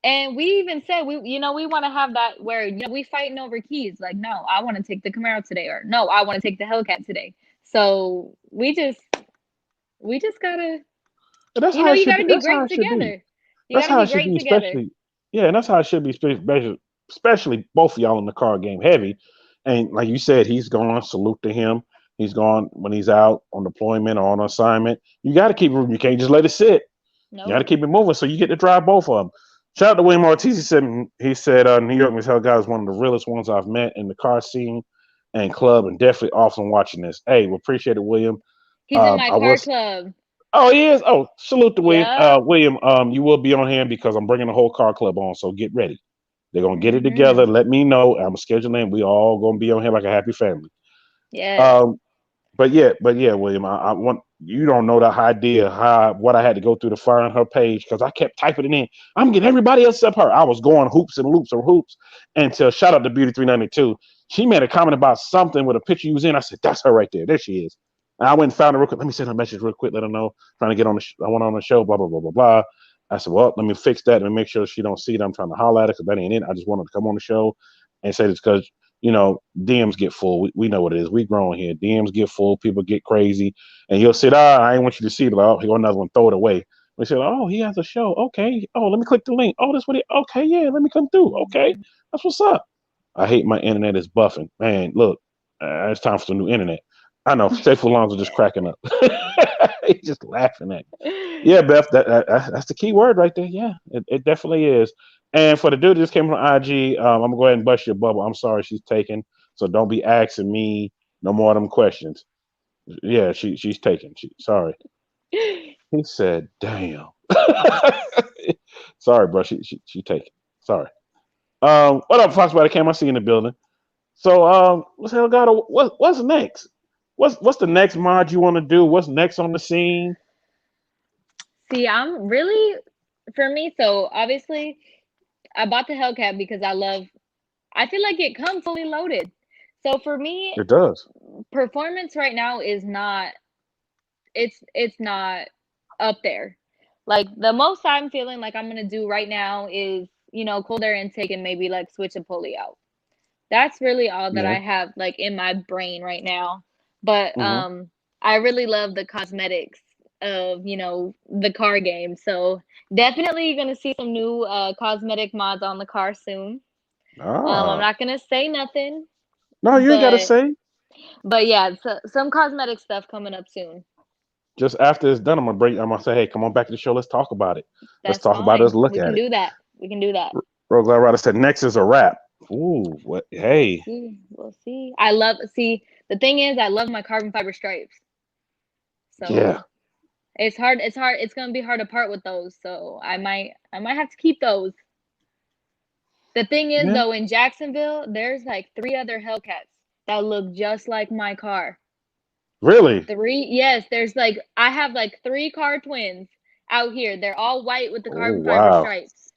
And we even said we want to have that where we fighting over keys. Like, no, I want to take the Camaro today, or no, I want to take the Hellcat today. So we just gotta, that's you gotta be great together. You gotta be great together. Yeah, and that's how it should be, especially both of y'all in the car game heavy. And like you said, he's gone. Salute to him. He's gone when he's out on deployment or on assignment. You got to keep moving. You can't just let it sit. Nope. You got to keep it moving so you get to drive both of them. Shout out to William Ortiz. He said, New York MsHellgato is one of the realest ones I've met in the car scene and club, and definitely awesome watching this. Hey, we appreciate it, William. He's in my car club. Oh, he is? Oh, salute to William. Yeah. William, you will be on hand because I'm bringing the whole car club on, so get ready. They're going to get it together. Let me know. I'm scheduling. We all going to be on here like a happy family. Yeah. But yeah, William, I want you don't know the idea what I had to go through to find her page, because I kept typing it in. I'm getting everybody else except her. I was going hoops and loops and hoops until shout out to Beauty 392. She made a comment about something with a picture you was in. I said, that's her right there. There she is. And I went and found her real quick. Let me send her a message real quick. Let her know. Trying to get on I went on the show. Blah blah blah blah blah. I said, well, let me fix that and make sure she don't see it. I'm trying to holler at her because that ain't it. I just wanted to come on the show and say this because, DMs get full. We know what it is. We growing here. DMs get full. People get crazy. And you'll say, I ain't want you to see it. Like, oh, here go another one. Throw it away. We said, oh, he has a show. Okay. Oh, let me click the link. Oh, that's what okay, yeah, let me come through. Okay. That's what's up. I hate my internet is buffing. Man, look, it's time for some new internet. I know. Faithful Longs are just cracking up. He's just laughing at me. Yeah, Beth, that's the key word right there. Yeah, it definitely is. And for the dude that just came from IG, I'm going to go ahead and bust your bubble. I'm sorry she's taken. So don't be asking me no more of them questions. Yeah, she's taken. Sorry. He said, damn. Sorry, bro. She taken. Sorry. What up, Fox Body Cam? I see you in the building. So, MsHellgato, what's next? What's the next mod you want to do? What's next on the scene? See, I'm really, for me, so obviously I bought the Hellcat because I feel like it comes fully loaded. So for me, It does. performance right now is not, it's not up there. Like the most I'm feeling like I'm gonna do right now is, cold air intake and maybe like switch a pulley out. That's really all that Yeah. I have like in my brain right now. But Hmm. I really love the cosmetics of, the car game. So definitely gonna see some new cosmetic mods on the car soon. I'm Ah. not gonna say nothing, No, you ain't gotta but say. yeah, so, some cosmetic stuff coming up soon. Just after it's done, I'm gonna say, hey, come on back to the show. Let's talk about it. Let's That's talk about it. Let's fine. look We at can it. do that. We can do that. Real Glad Rider said next is a wrap. Ooh, what? Hey. We'll see. The thing is, I love my carbon fiber stripes. Yeah. So it's hard. It's gonna be hard to part with those. So I might have to keep those. The thing is, Yeah. though, in Jacksonville, there's like 3 other Hellcats that look just like my car. Really? 3? Yes, I have like 3 car twins out here. They're all white with the Oh carbon fiber wow. stripes.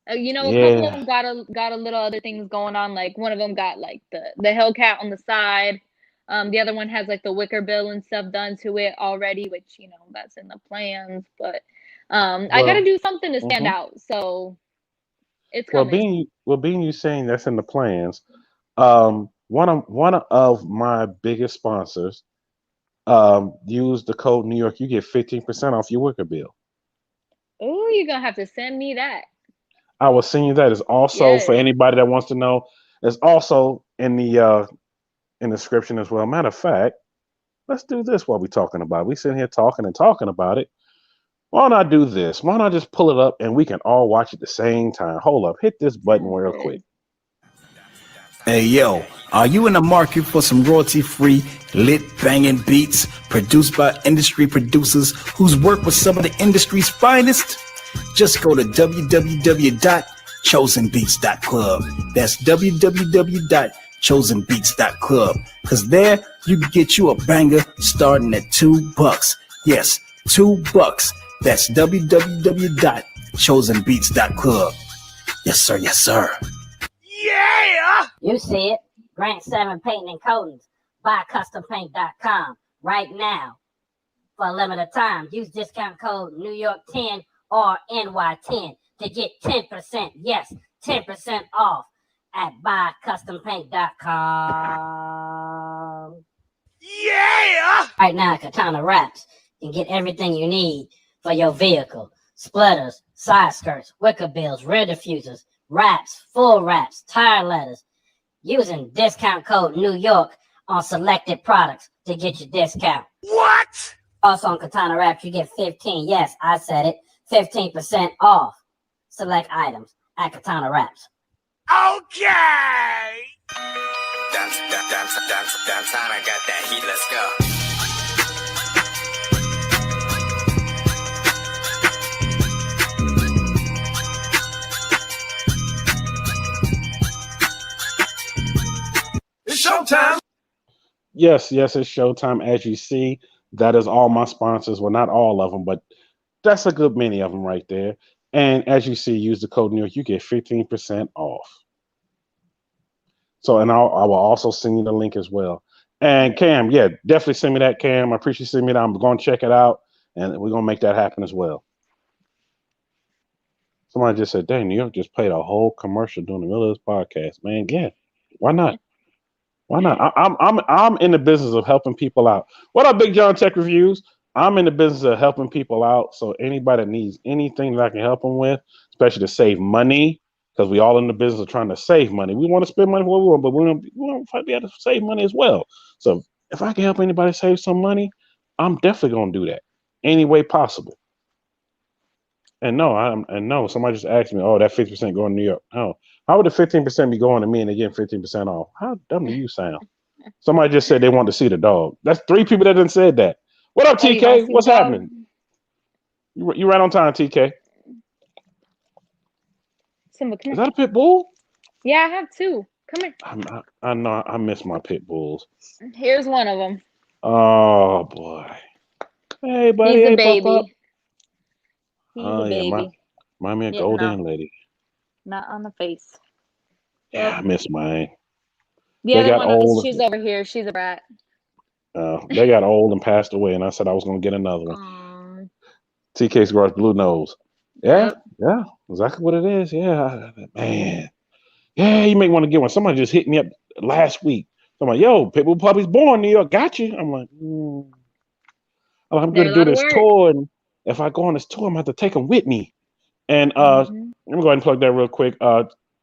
A couple of Yeah. them got a little other things going on. Like one of them got like the Hellcat on the side. The other one has like the wicker bill and stuff done to it already, which that's in the plans. But I got to Well. do something to stand Hmm. out. So it's Well, coming. being you saying that's in the plans. One of my biggest sponsors. Use the code New York. You get 15% off your wicker bill. Oh, you're gonna have to send me that. I will send you that. It's also for Yes. anybody that wants to know. It's also in the description as well. Matter of fact, let's do this while we're talking about it. We sitting here talking and talking about it. Why not do this? Why not just pull it up and we can all watch at the same time? Hold up, hit this button real quick. Hey yo, are you in the market for some royalty-free, lit banging beats produced by industry producers who's worked with some of the industry's finest? Just go to www.chosenbeats.club. That's www.chosenbeats.club. Cause there you can get you a banger starting at $2. Yes, $2. That's www.chosenbeats.club. Yes, sir. Yes, sir. Yeah! You see it. Rank 7 Painting and Coatings. Buy CustomPaint.com right now. For a limited time, use discount code NewYork10 or NY10 to get 10%. Yes, 10% off at BuyCustomPaint.com. Yeah! Right now, Katana Wraps. You can get everything you need for your vehicle. Splitters, side skirts, wicker bills, rear diffusers, wraps, full wraps, tire letters, using discount code New York on selected products to get your discount. What? Also on Katana Wraps, you get 15, yes, I said it, 15% off select items at Katana Wraps. Okay! Dance time, I got that heat, let's go. It's showtime. Yes, it's showtime. As you see, that is all my sponsors. Well, not all of them, but that's a good many of them right there. And as you see, use the code New York, you get 15% off. So, and I will also send you the link as well. And Cam, yeah, definitely send me that, Cam. I appreciate you sending me that. I'm going to check it out, and we're going to make that happen as well. Somebody just said, dang, New York just played a whole commercial during the middle of this podcast. Man, yeah, why not? Why not? I'm in the business of helping people out. What up, Big John Tech Reviews? I'm in the business of helping people out. So anybody that needs anything that I can help them with, especially to save money, because we all in the business of trying to save money. We want to spend money for what we want, but we want to be able to save money as well. So if I can help anybody save some money, I'm definitely going to do that any way possible. And no, somebody just asked me, oh, that 50% going to New York. Oh, how would the 15% be going to me and they getting 15% off? How dumb do you sound? Somebody just said they want to see the dog. That's 3 people that done said that. What up, TK? What's happening? You right on time, TK. Simba, come Is that a pit bull? Yeah, I have 2. Come here. I know I miss my pit bulls. Here's one of them. Oh boy. Hey buddy, He's a hey pop up. baby. He's Oh a yeah, baby. mind me a Yeah, golden no, lady. not on the face. Yeah, Yep. I miss mine. The They other got one, old. she's over here. She's a brat. They got old and passed away, and I said I was gonna get another one. Um, TK's garage blue nose. Yeah, yep. yeah, exactly what it is. Yeah, man. Yeah, you may want to get one. Somebody just hit me up last week. I'm like, yo, Pitbull Puppy's born, New York, got you. I'm like, I'm They're gonna a do lot of this work. tour, and if I go on this tour, I'm gonna have to take them with me. And let me go ahead and plug that real quick.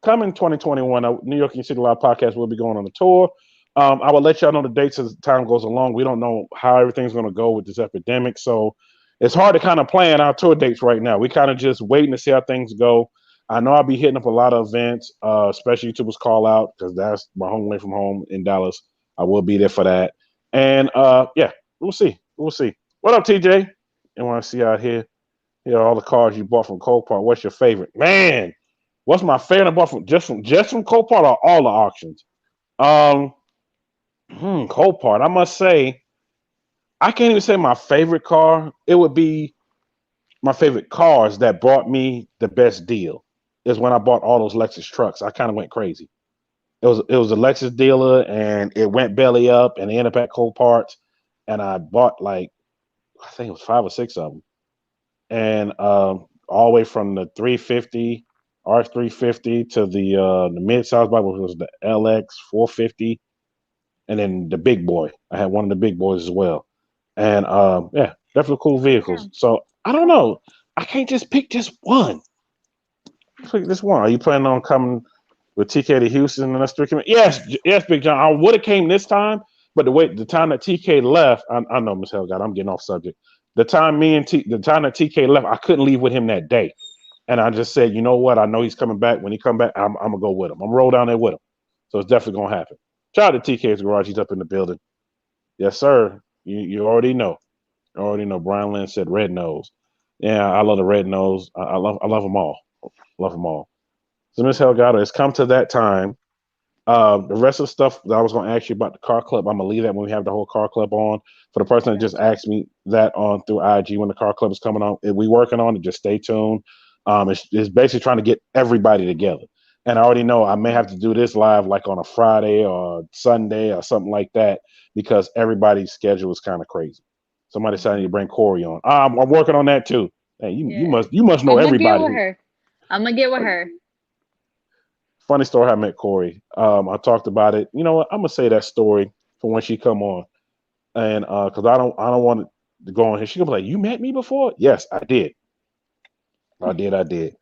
Coming 2021, New York in Your City Live podcast will be going on the tour. I will let y'all know the dates as time goes along. We don't know how everything's going to go with this epidemic, so it's hard to kind of plan our tour dates right now. We kind of just waiting to see how things go. I know I'll be hitting up a lot of events, especially YouTubers Call Out, because that's my home away from home in Dallas. I will be there for that. And yeah, we'll see. We'll see. What up, TJ? You want to see out here? You know, all the cars you bought from Copart. What's your favorite? Man, what's my favorite I bought from Copart or all the auctions? Um, Copart. I must say, I can't even say my favorite car. It would be my favorite cars that brought me the best deal. Is when I bought all those Lexus trucks. I kind of went crazy. It was a Lexus dealer, and it went belly up, and it ended up at Copart's, and I bought like I think it was 5 or 6 of them, and all the way from the 350 R350 to the mid-size bike, which was the LX 450, and then the big boy. I had one of the big boys as well, and yeah, definitely cool vehicles. So I don't know. I can't just pick just one. Pick this one. Are you planning on coming with TK to Houston and us three? Yes, yes, Big John. I would have came this time, but the time that TK left, I know MsHellgato, I'm getting off subject. The time that TK left, I couldn't leave with him that day. And I just said, you know what? I know he's coming back. When he come back, I'm gonna go with him. I'm gonna roll down there with him. So it's definitely gonna happen. Shout out to TK's garage. He's up in the building. Yes, sir. You already know. You already know. Brian Lynn said red nose. Yeah, I love the red nose. I love them all. Love them all. So MsHellgato, it's come to that time. The rest of the stuff that I was going to ask you about the car club, I'm going to leave that when we have the whole car club on. For the person that just asked me that on through IG when the car club is coming on, if we working on it, just stay tuned. It's basically trying to get everybody together. And I already know I may have to do this live like on a Friday or Sunday or something like that because everybody's schedule is kind of crazy. Somebody said I need to bring Corey on. I'm working on that too. Hey, you must know everybody. I'm gonna get with her. Funny story. I met Corey. I talked about it. You know what? I'm gonna say that story for when she come on, and because I don't want to go on here. She gonna be like, "You met me before?" Yes, I did. I did.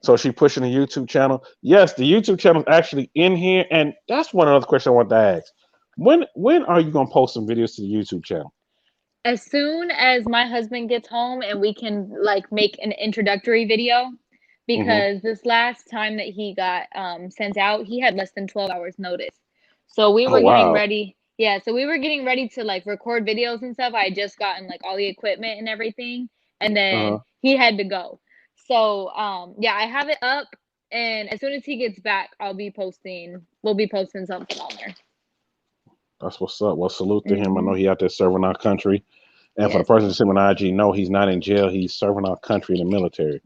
So she pushing the YouTube channel. Yes, the YouTube channel is actually in here, and that's one other question I want to ask. When are you gonna post some videos to the YouTube channel? As soon as my husband gets home and we can like make an introductory video, because this last time that he got sent out, he had less than 12 hours notice. So we were getting ready. Yeah, so we were getting ready to like record videos and stuff. I had just gotten like all the equipment and everything, and then he had to go. So yeah, I have it up, and as soon as he gets back, we'll be posting something on there. That's what's up. Well, salute to him. I know he out there serving our country. And for the person that's on IG, no, he's not in jail. He's serving our country in the military.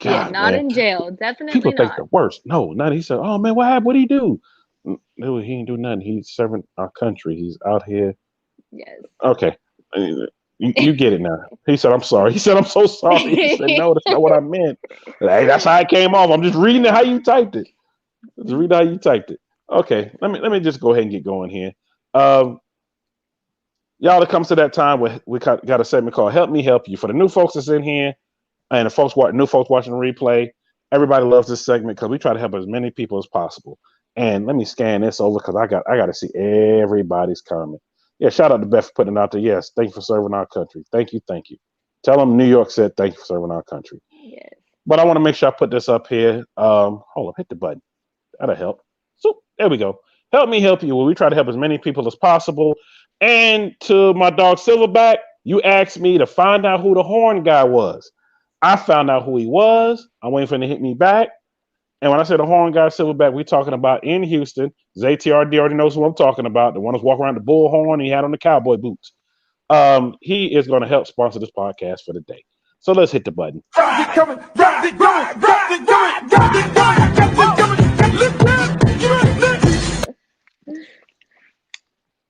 God, yeah, not man. in jail. Definitely People not. think the worst. No, not. He said, "Oh man, what happened? What did he do?" No, he ain't do nothing. He's serving our country. He's out here. Yes. Okay, you get it now. He said, "I'm sorry." He said, "I'm so sorry." He said, "No, that's not what I meant." Hey, that's how it came off. I'm just reading it how you typed it. Just read how you typed it. Okay, let me just go ahead and get going here. Y'all, it comes to that time where we got a segment called "Help Me Help You." For the new folks that's in here and the new folks watching the replay, everybody loves this segment because we try to help as many people as possible. And let me scan this over because I got to see everybody's comment. Yeah, shout out to Beth for putting it out there. Yes, thank you for serving our country. Thank you. Tell them New York said thank you for serving our country. Yes. But I want to make sure I put this up here. Hold on, hit the button. That'll help. So there we go. Help me help you. Well, we try to help as many people as possible. And to my dog Silverback, you asked me to find out who the horn guy was. I found out who he was. I'm waiting for him to hit me back. And when I say the horn guy, Silverback, we're talking about in Houston. ZTRD already knows who I'm talking about. The one who's walking around the bullhorn he had on the cowboy boots. He is going to help sponsor this podcast for the day. So let's hit the button.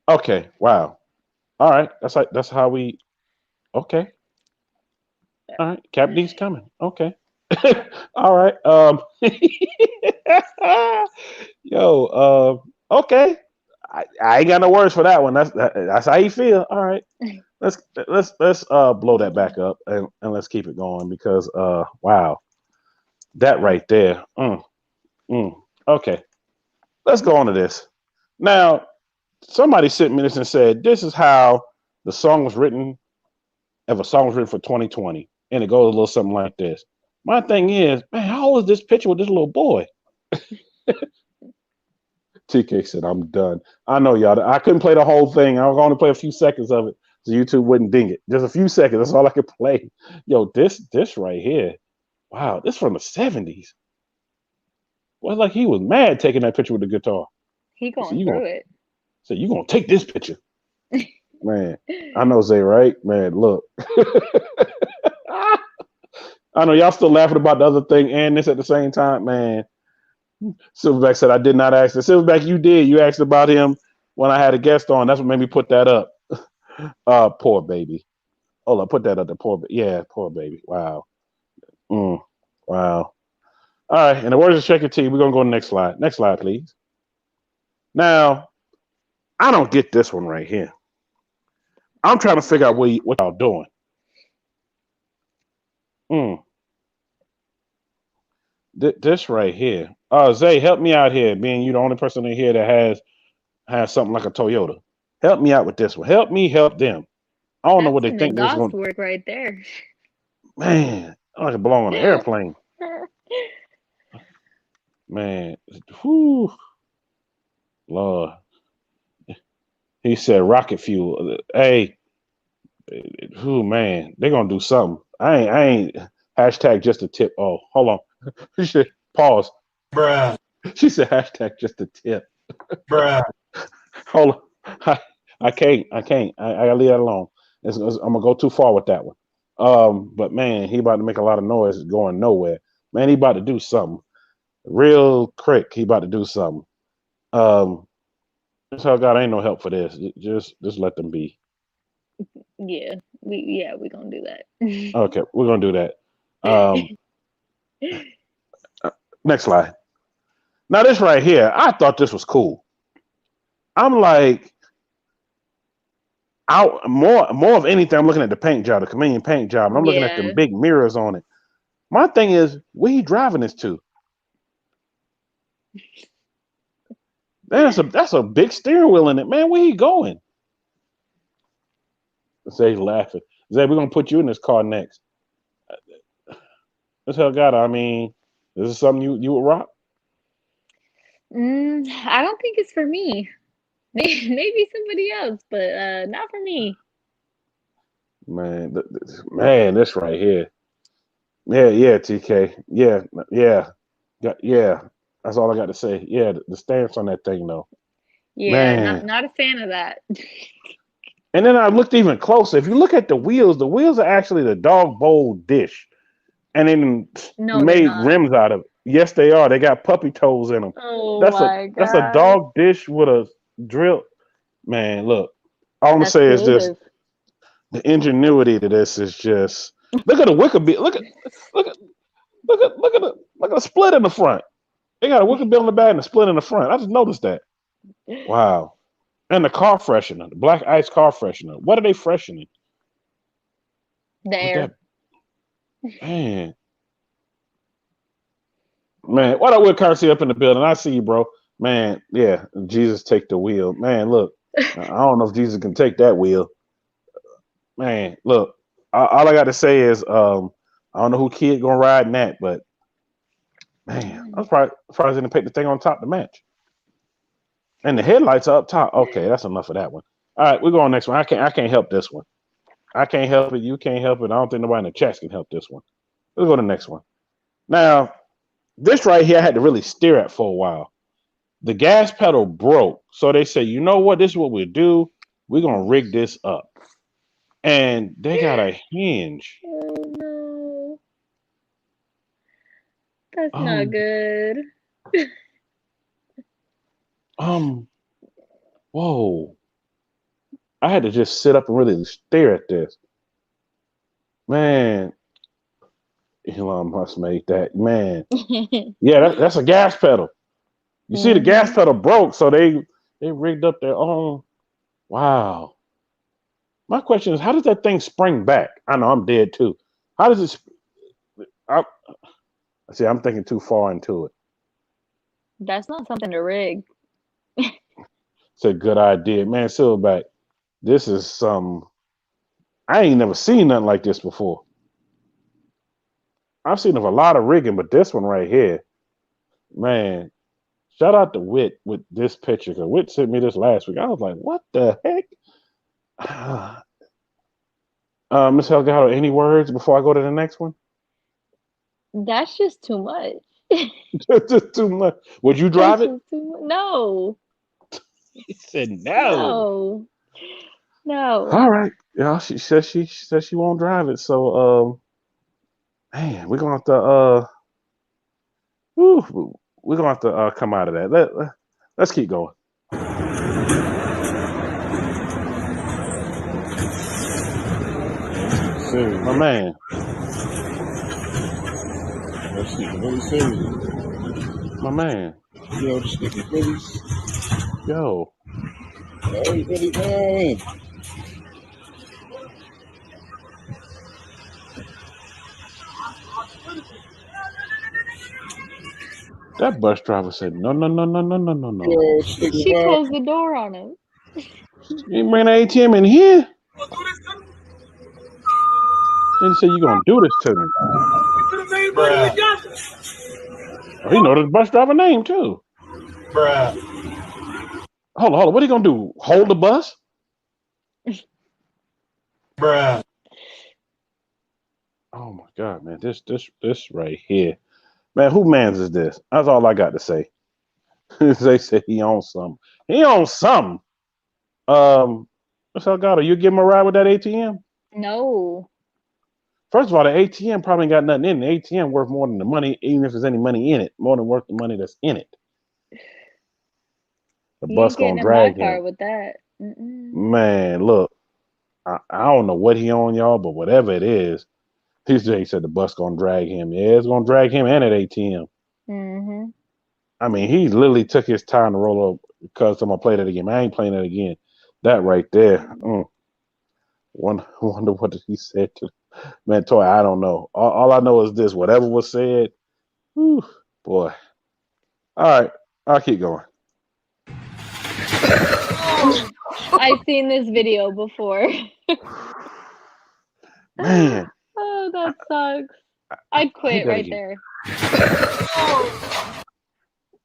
Okay. Wow. All right. That's how we. Okay. All right. Cap D's coming. Okay. All right. Okay. I ain't got no words for that one. That's how you feel. All right. Let's blow that back up and let's keep it going because wow, that right there. Okay. Let's go on to this. Now, somebody sent me this and said this is how the song was written. If a song was written for 2020, and it goes a little something like this. My thing is, man, how old is this picture with this little boy? TK said, I'm done. I know, y'all. I couldn't play the whole thing. I was going to play a few seconds of it so YouTube wouldn't ding it. Just a few seconds. That's all I could play. Yo, this right here. Wow, this from the 70s. Well, like he was mad taking that picture with the guitar. He going through it. So you going to take this picture. Man, I know, Zay, right? Man, look. I know y'all still laughing about the other thing and this at the same time, man. Silverback said, I did not ask. Silverback, you did. You asked about him when I had a guest on. That's what made me put that up. Poor baby. Hold on, put that up there. Poor baby. Wow. Wow. All right, and the words of Shaker T, we're going to go to the next slide. Next slide, please. Now, I don't get this one right here. I'm trying to figure out what y'all doing. This right here. Zay, help me out here, being you the only person in here that has something like a Toyota. Help me out with this one. Help me help them. I don't know what they think this is going to work right there. Man, I like it belong on an airplane. Man, whew. Lord. He said rocket fuel. Hey, who man, they're gonna do something. I ain't hashtag just a tip. Oh, hold on. She said pause. Bruh. She said hashtag just a tip. Bruh. Hold on. I can't. I gotta leave that alone. I'm gonna go too far with that one. But man, he about to make a lot of noise going nowhere. Man, he about to do something. Real quick, he about to do something. MsHellgato ain't no help for this. Just let them be. Yeah, we're gonna do that. Okay, we're gonna do that. Next slide. Now this right here, I thought this was cool. I'm like, more of anything. I'm looking at the paint job, the Chameleon paint job, and I'm looking at them big mirrors on it. My thing is, where he driving this to? That's a big steering wheel in it, man. Where he going? Zay's laughing. Zay, we're gonna put you in this car next. MsHellgato, I mean, this is something you would rock? I don't think it's for me. Maybe somebody else, but not for me. Man, this right here. Yeah, TK. Yeah. That's all I got to say. Yeah, the stance on that thing, though. Yeah, not a fan of that. And then I looked even closer. If you look at the wheels are actually the dog bowl dish. And then made rims out of it. Yes, they are. They got puppy toes in them. Oh, that's a dog dish with a drill. Man, look. All I'm going to say is just the ingenuity to this is just look at the wicker bill. Look at the split in the front. They got a wicker bill in the back and a split in the front. I just noticed that. Wow. And the car freshener, the black ice car freshener. What are they freshening? The air. Man, what I would currency up in the building. I see you, bro. Man, yeah. Jesus take the wheel. Man, look. I don't know if Jesus can take that wheel. Man, look. All I got to say is, I don't know who kid gonna ride in that, but man, I'm surprised didn't pick the thing on top to match. And the headlights are up top. Okay, that's enough of that one. All right, we're going next one. I can't help this one. I can't help it. You can't help it. I don't think nobody in the chat can help this one. Let's go to the next one. Now, this right here I had to really steer at for a while. The gas pedal broke. So they say, you know what? This is what we'll do. We're going to rig this up. and they got a hinge. Oh no. That's not good. Whoa. I had to just sit up and really stare at this. Man, Elon Musk made that. Man. Yeah, that's a gas pedal. You see, the gas pedal broke, so they rigged up their own. Wow. My question is, how does that thing spring back? I know I'm dead too. How does it? See, I'm thinking too far into it. That's not something to rig. It's a good idea, man. Silverback, this is some. I ain't never seen nothing like this before. I've seen of a lot of rigging, but this one right here, man. Shout out to Wit with this picture, because Wit sent me this last week. I was like, what the heck? MsHellgato, any words before I go to the next one? That's just too much. Just too much. Would you drive it? No. He said no. No. All right. Yeah, she says she won't drive it. So man, we're gonna have to we're gonna have to come out of that. Let's keep going. Serious, my man. Let's see, really serious. My man. Yo, this nigga really. Yo. Hey, really, man. That bus driver said, no. Yo, she closed the door on him. You bring the ATM in here? And he said, you gonna do this to me? Oh, he know the bus driver name too. Hold on. What are you gonna do? Hold the bus? Oh my God, man. This right here. Man, who mans is this? That's all I got to say. They say he owns something. He owns something. MsHellgato, you give him a ride with that ATM? No. First of all, the ATM probably ain't got nothing in it. The ATM worth more than the money, even if there's any money in it. More than worth the money that's in it. The bus gonna drag him. Car with that. Man, look, I don't know what he on, y'all, but whatever it is, he said the bus gonna drag him. Yeah, it's gonna drag him and that ATM. I mean, he literally took his time to roll up because I'm gonna play that again. I ain't playing that again. That right there. Wonder what he said to man, Toy. I don't know. All I know is this: whatever was said. Whew, boy. All right, I'll keep going. I've seen this video before. Man. Oh, that sucks. I'd quit right there.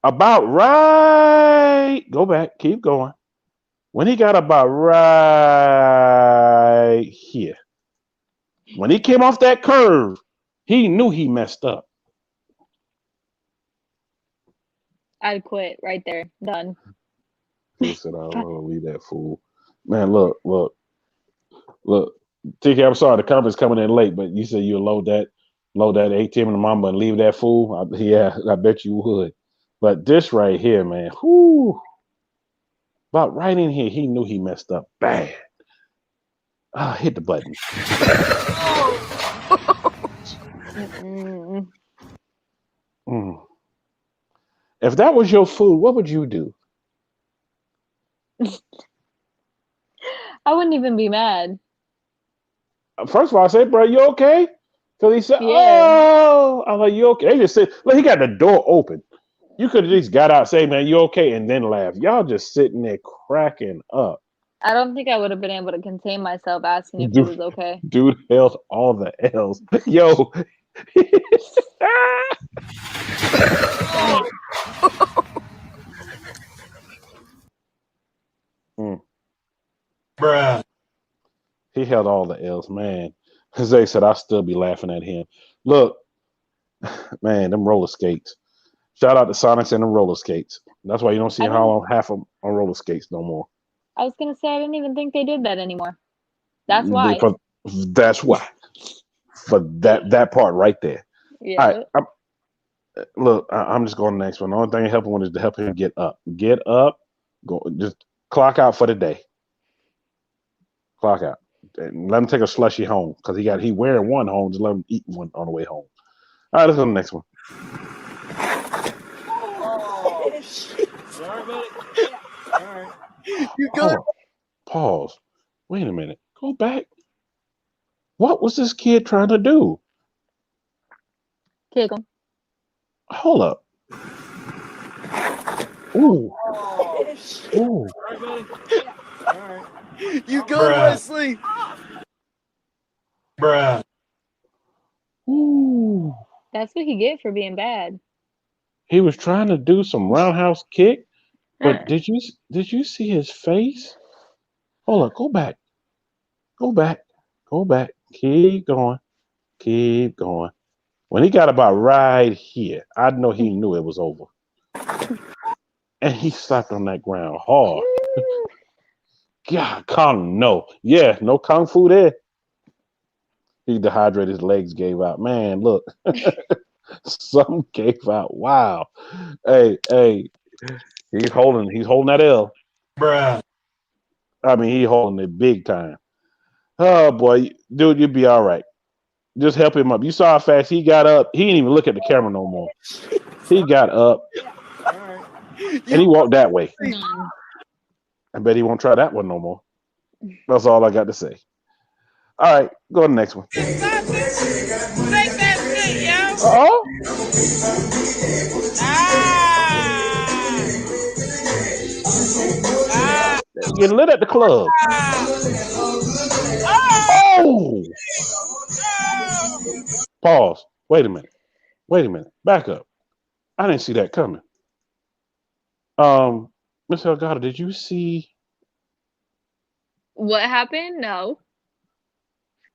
About right. Go back. Keep going. When he got about right here, when he came off that curve, he knew he messed up. I'd quit right there. Done. He said, "I don't want to leave that fool." Man, look. TK, I'm sorry, the comments coming in late, but you said you load that ATM in the mama and leave that fool. I bet you would. But this right here, man, about right in here, he knew he messed up bad. Hit the button. If that was your food, what would you do? I wouldn't even be mad. First of all, I said, bro, you okay? Because he said, oh, I'm like, you okay? They just said, look, he got the door open. You could have just got out, say, man, you okay? And then laugh. Y'all just sitting there cracking up. I don't think I would have been able to contain myself asking if he was okay. Dude held all the L's. Yo. Bruh. He held all the L's, man. Jose said, I'll still be laughing at him. Look, man, them roller skates. Shout out to Sonics and them roller skates. That's why you don't see how half of them on roller skates no more. I was going to say, I didn't even think they did that anymore. That's why. That's why. For that part right there. Yeah. All right. Look, I'm just going to the next one. The only thing helping one is to help him get up. Get up. Go. Just clock out for the day. Clock out. And let him take a slushy home because he wearing one home. Just let him eat one on the way home. All right, let's go to the next one. You good? Pause. Wait a minute. Go back. What was this kid trying to do? Kick him. Hold up. Ooh. Ooh. You good, Wesley? Bruh. Ooh. That's what he get for being bad. He was trying to do some roundhouse kick, but did you see his face? Hold up. Go back. Go back. Go back. Keep going. Keep going. When he got about right here, I know he knew it was over. And he slapped on that ground hard. God, Kung, no. Yeah, no Kung Fu there. He dehydrated, his legs gave out. Man, look. Something gave out. Wow. Hey, he's holding that L. Bruh. I mean, he holding it big time. Oh boy, dude, you'll be all right. Just help him up. You saw how fast he got up. He didn't even look at the camera no more. He got up and he walked that way. I bet he won't try that one no more. That's all I got to say. All right, go to the next one. Oh, getting lit at the club. Oh! Pause. Wait a minute. Back up. I didn't see that coming. MsHellgato, did you see What happened? No.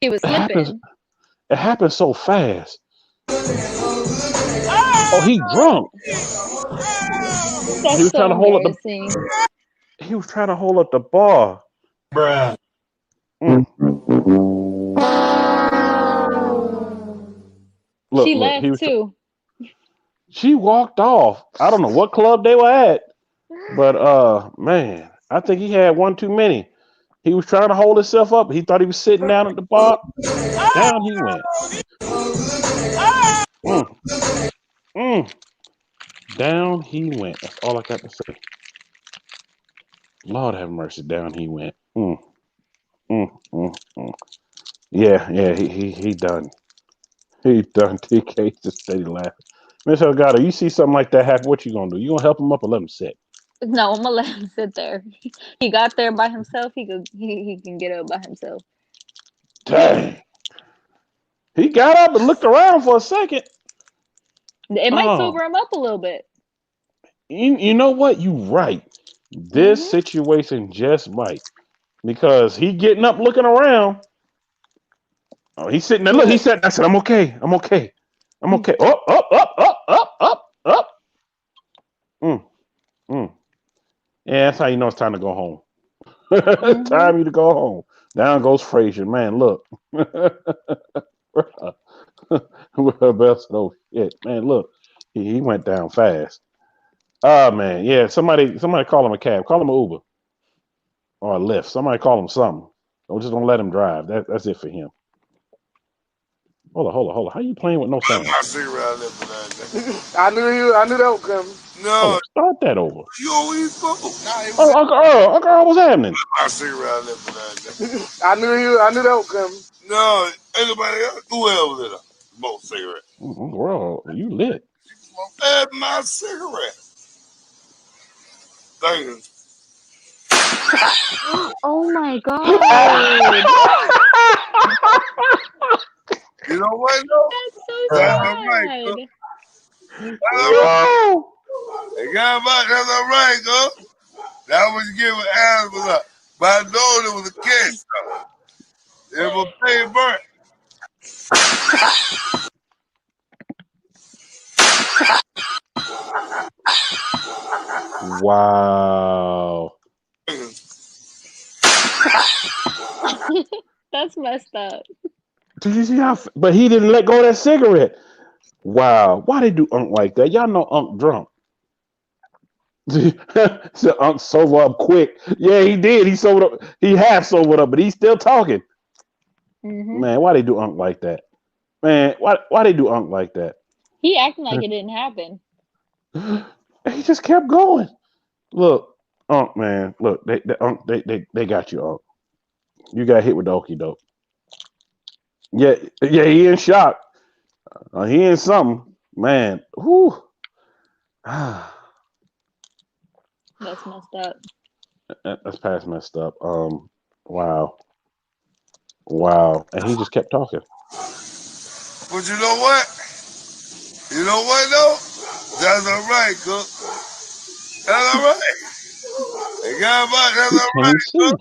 He was slipping. It happened so fast. Oh, he drunk. That's He was so trying to hold up embarrassing. He was trying to hold up the bar. Bruh. She left too. She walked off. I don't know what club they were at, but man, I think he had one too many. He was trying to hold himself up. He thought he was sitting down at the bar. Down he went. Down he went. That's all I got to say. Lord have mercy. Down he went. Yeah, he done. He done. TK just steady laughing. MsHellgato, you see something like that happen, what you gonna do? You gonna help him up or let him sit? No, I'm gonna let him sit there. He got there by himself. He can get up by himself. Dang. He got up and looked around for a second. It might sober him up a little bit. You know what? You right. This situation just might. Because he getting up looking around. Oh, he's sitting there. Look, he said, I said, I'm okay. I'm okay. I'm okay. Up. Yeah, that's how you know it's time to go home. Time you to go home. Down goes Frazier. Man, look. Oh shit. Man, look. He went down fast. Oh man, yeah. Somebody call him a cab. Call him an Uber. Or a Lyft. Somebody call him something. Don't just don't let him drive. That's it for him. Hold on. How you playing with no sound? I knew that was coming. No, start that over. You always spoke. Uncle Earl, what's happening? My cigarette left that. I knew that was coming. No, anybody else? Who else lit up? Both cigarettes. Uncle Earl, you lit. That's my cigarette. Thank you. Oh my god. You know what though? That's so That's sad. right, that's right. They got about that's all right, though. That was giving Adam was up. But I know there was a case though. It was paid burnt. Wow. messed up. Did you see how? But he didn't let go of that cigarette. Wow. Why they do Unc like that? Y'all know Unc drunk. So Unc sober up quick. Yeah, he did. He sobered up. He half sobered up, but he's still talking. Mm-hmm. Man, why they do Unc like that? Man, why they do Unc like that? He acting like it didn't happen. He just kept going. Look, Unc, man. Look, they got you, Unc. You got hit with the okie doke. Yeah, he in shock. He in something, man. Whew. That's messed up. That's past messed up. Wow, and he just kept talking. But you know what? You know what though? That's all right, Cook. That's all right. They got about that's all right, Cook.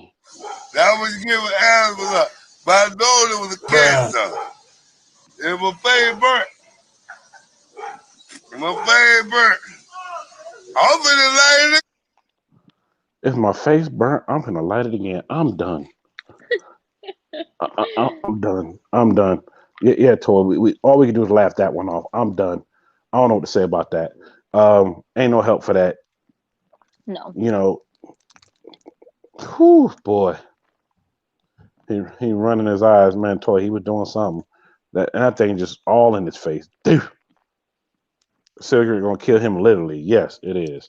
That was giving animals up. But I know there was a cancer. And my face burnt. I'm finna light it. If my face burnt, I'm gonna light it again. I'm done. I'm done. Yeah, Toy. We all we can do is laugh that one off. I'm done. I don't know what to say about that. Ain't no help for that. No. You know. Whew, boy. He running his eyes, man. Toy. He was doing something. That thing just all in his face. Dude. Cigarette gonna kill him literally. Yes, it is.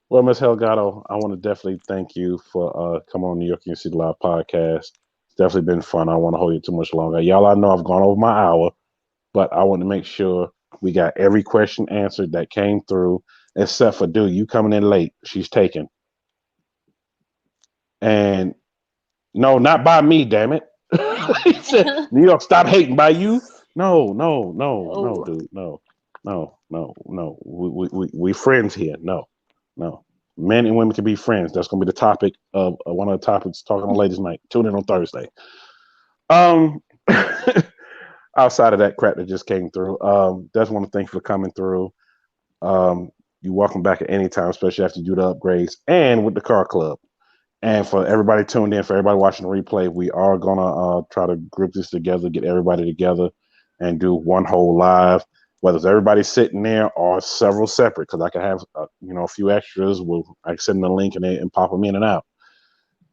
Well, MsHellgato, I want to definitely thank you for coming on New York in Your City Live podcast. It's definitely been fun. I don't want to hold you too much longer. Y'all, I know I've gone over my hour, but I want to make sure we got every question answered that came through, except for dude, you coming in late. She's taken. And no, not by me, damn it. He said, New York, stop hating by you. No, dude. No. We friends here. No. Men and women can be friends. That's going to be the topic of one of the topics talking on ladies' night. Tune in on Thursday. Outside of that crap that just came through, just want to thank you for coming through. You're welcome back at any time, especially after you do the upgrades and with the car club. And for everybody tuned in, for everybody watching the replay, we are gonna try to group this together, get everybody together, and do one whole live. Whether it's everybody sitting there or several separate, because I can have a few extras. I can send them a link and pop them in and out.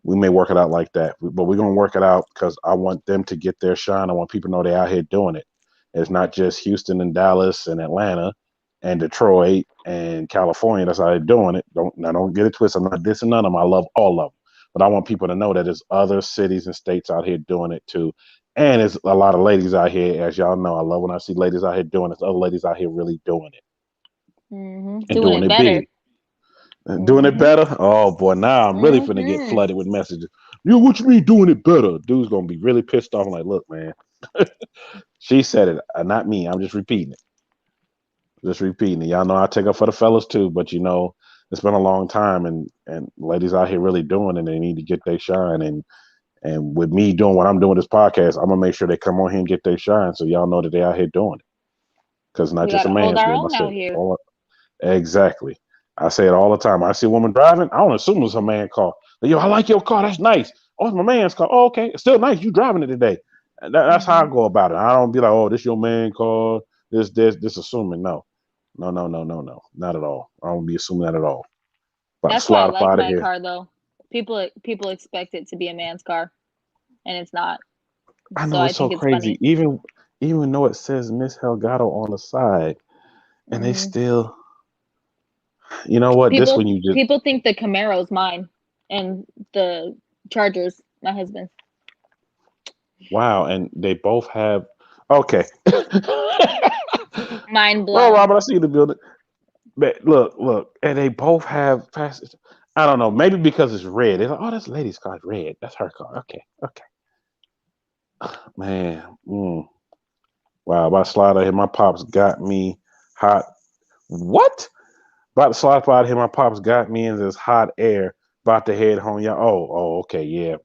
We may work it out like that, but we're gonna work it out because I want them to get their shine. I want people to know they're out here doing it. It's not just Houston and Dallas and Atlanta and Detroit and California. That's how they're doing it. Don't get it twisted. I'm not dissing none of them. I love all of them, but I want people to know that there's other cities and states out here doing it too. And there's a lot of ladies out here, as y'all know. I love when I see ladies out here doing it. There's other ladies out here really doing it. Mm-hmm. And doing it better. big. And doing it better? Oh, boy, now I'm really finna get flooded with messages. What you mean doing it better? Dude's going to be really pissed off. I'm like, look, man. She said it, not me. I'm just repeating it. Y'all know I take up for the fellas too, but it's been a long time, and ladies out here really doing it. And they need to get their shine. And with me doing what I'm doing this podcast, I'm gonna make sure they come on here and get their shine, so y'all know that they out here doing it. Because not just a man's game. Exactly. I say it all the time. I see a woman driving, I don't assume it's a man car. Yo, I like your car. That's nice. Oh, it's my man's car. Oh, okay. It's still nice. You driving it today. That's how I go about it. I don't be like, oh, this your man car. This assuming. No. Not at all. I don't be assuming that at all. But that's why I like my car though. People expect it to be a man's car, and it's not. I know, it's so crazy. Even though it says MsHellgato on the side, and they still, you know what? People think the Camaro's mine, and the Charger's my husband's. Wow, and they both have. Okay. Mind blown. Well, Robert, I see you in the building. But look, and they both have fast. I don't know, maybe because it's red. They're like, oh, that's lady's car, red. That's her car. Okay. Man, wow, about to slide out here. My pops got me hot. What? About to slide out here. My pops got me in this hot air. About to head home. Yeah. Oh, okay. Yeah.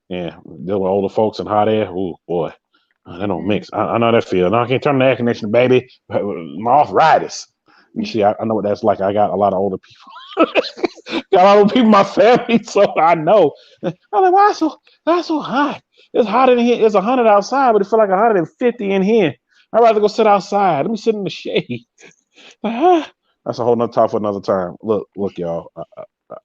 Yeah. There were older folks in hot air. Oh, boy. That don't mix. I know that feel. Now I can't turn the air conditioner, baby. My arthritis. You see, I know what that's like. I got a lot of older people. Got a lot of people in my family, so I know. I'm like, why so hot? It's hot in here. It's 100 outside, but it feel like 150 in here. I'd rather go sit outside. Let me sit in the shade. That's a whole nother talk for another time. Look, y'all.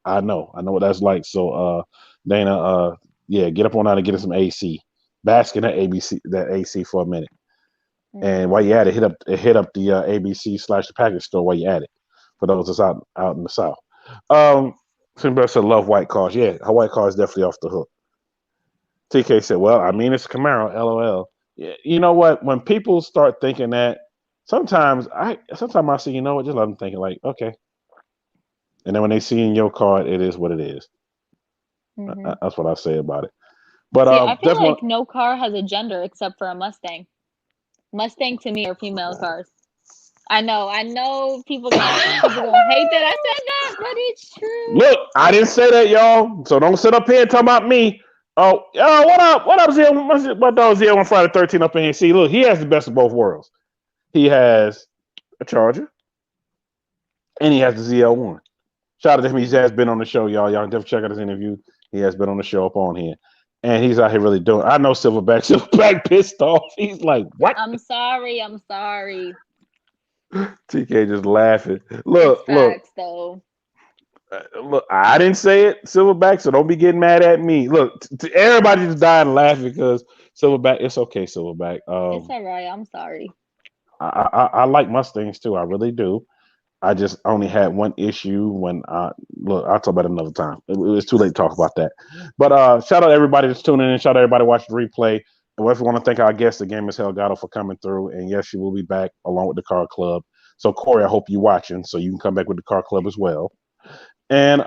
I know what that's like. So, Dana, yeah, get up on out and get some AC. Bask in that AC for a minute. And while you at it, hit up the ABC / the package store while you at it. For those that's out in the South. Somebody said love white cars. Yeah, her white car is definitely off the hook. TK said, well, I mean, it's a Camaro, LOL. Yeah, you know what? When people start thinking that, sometimes I see, you know what, just let them think it like, okay. And then when they see in your car, it is what it is. Mm-hmm. That's what I say about it. But see, I feel like no car has a gender except for a Mustang. Mustang to me are female cars. I know people gonna hate that I said that, but it's true. Look, I didn't say that, y'all. So don't sit up here and talk about me. Oh, what up? What up, Zia? My dog Zia on Friday 13 up in here. See, look, he has the best of both worlds. He has a Charger, and he has the ZL1. Shout out to him. He has been on the show, y'all. Y'all can definitely check out his interview. He has been on the show up on here. And he's out here really doing. I know Silverback pissed off. He's like, what? I'm sorry. TK just laughing. Look. Though. Look, I didn't say it, Silverback, so don't be getting mad at me. Look, everybody just died laughing because Silverback. It's okay, Silverback. It's all right. I'm sorry. I like Mustangs too. I really do. I just only had one issue when I'll talk about it another time. It was too late to talk about that. But shout out to everybody that's tuning in. Shout out to everybody watching the replay. And we want to thank our guest again, MsHellgato, for coming through. And yes, she will be back along with the Car Club. So Corey, I hope you're watching so you can come back with the Car Club as well. And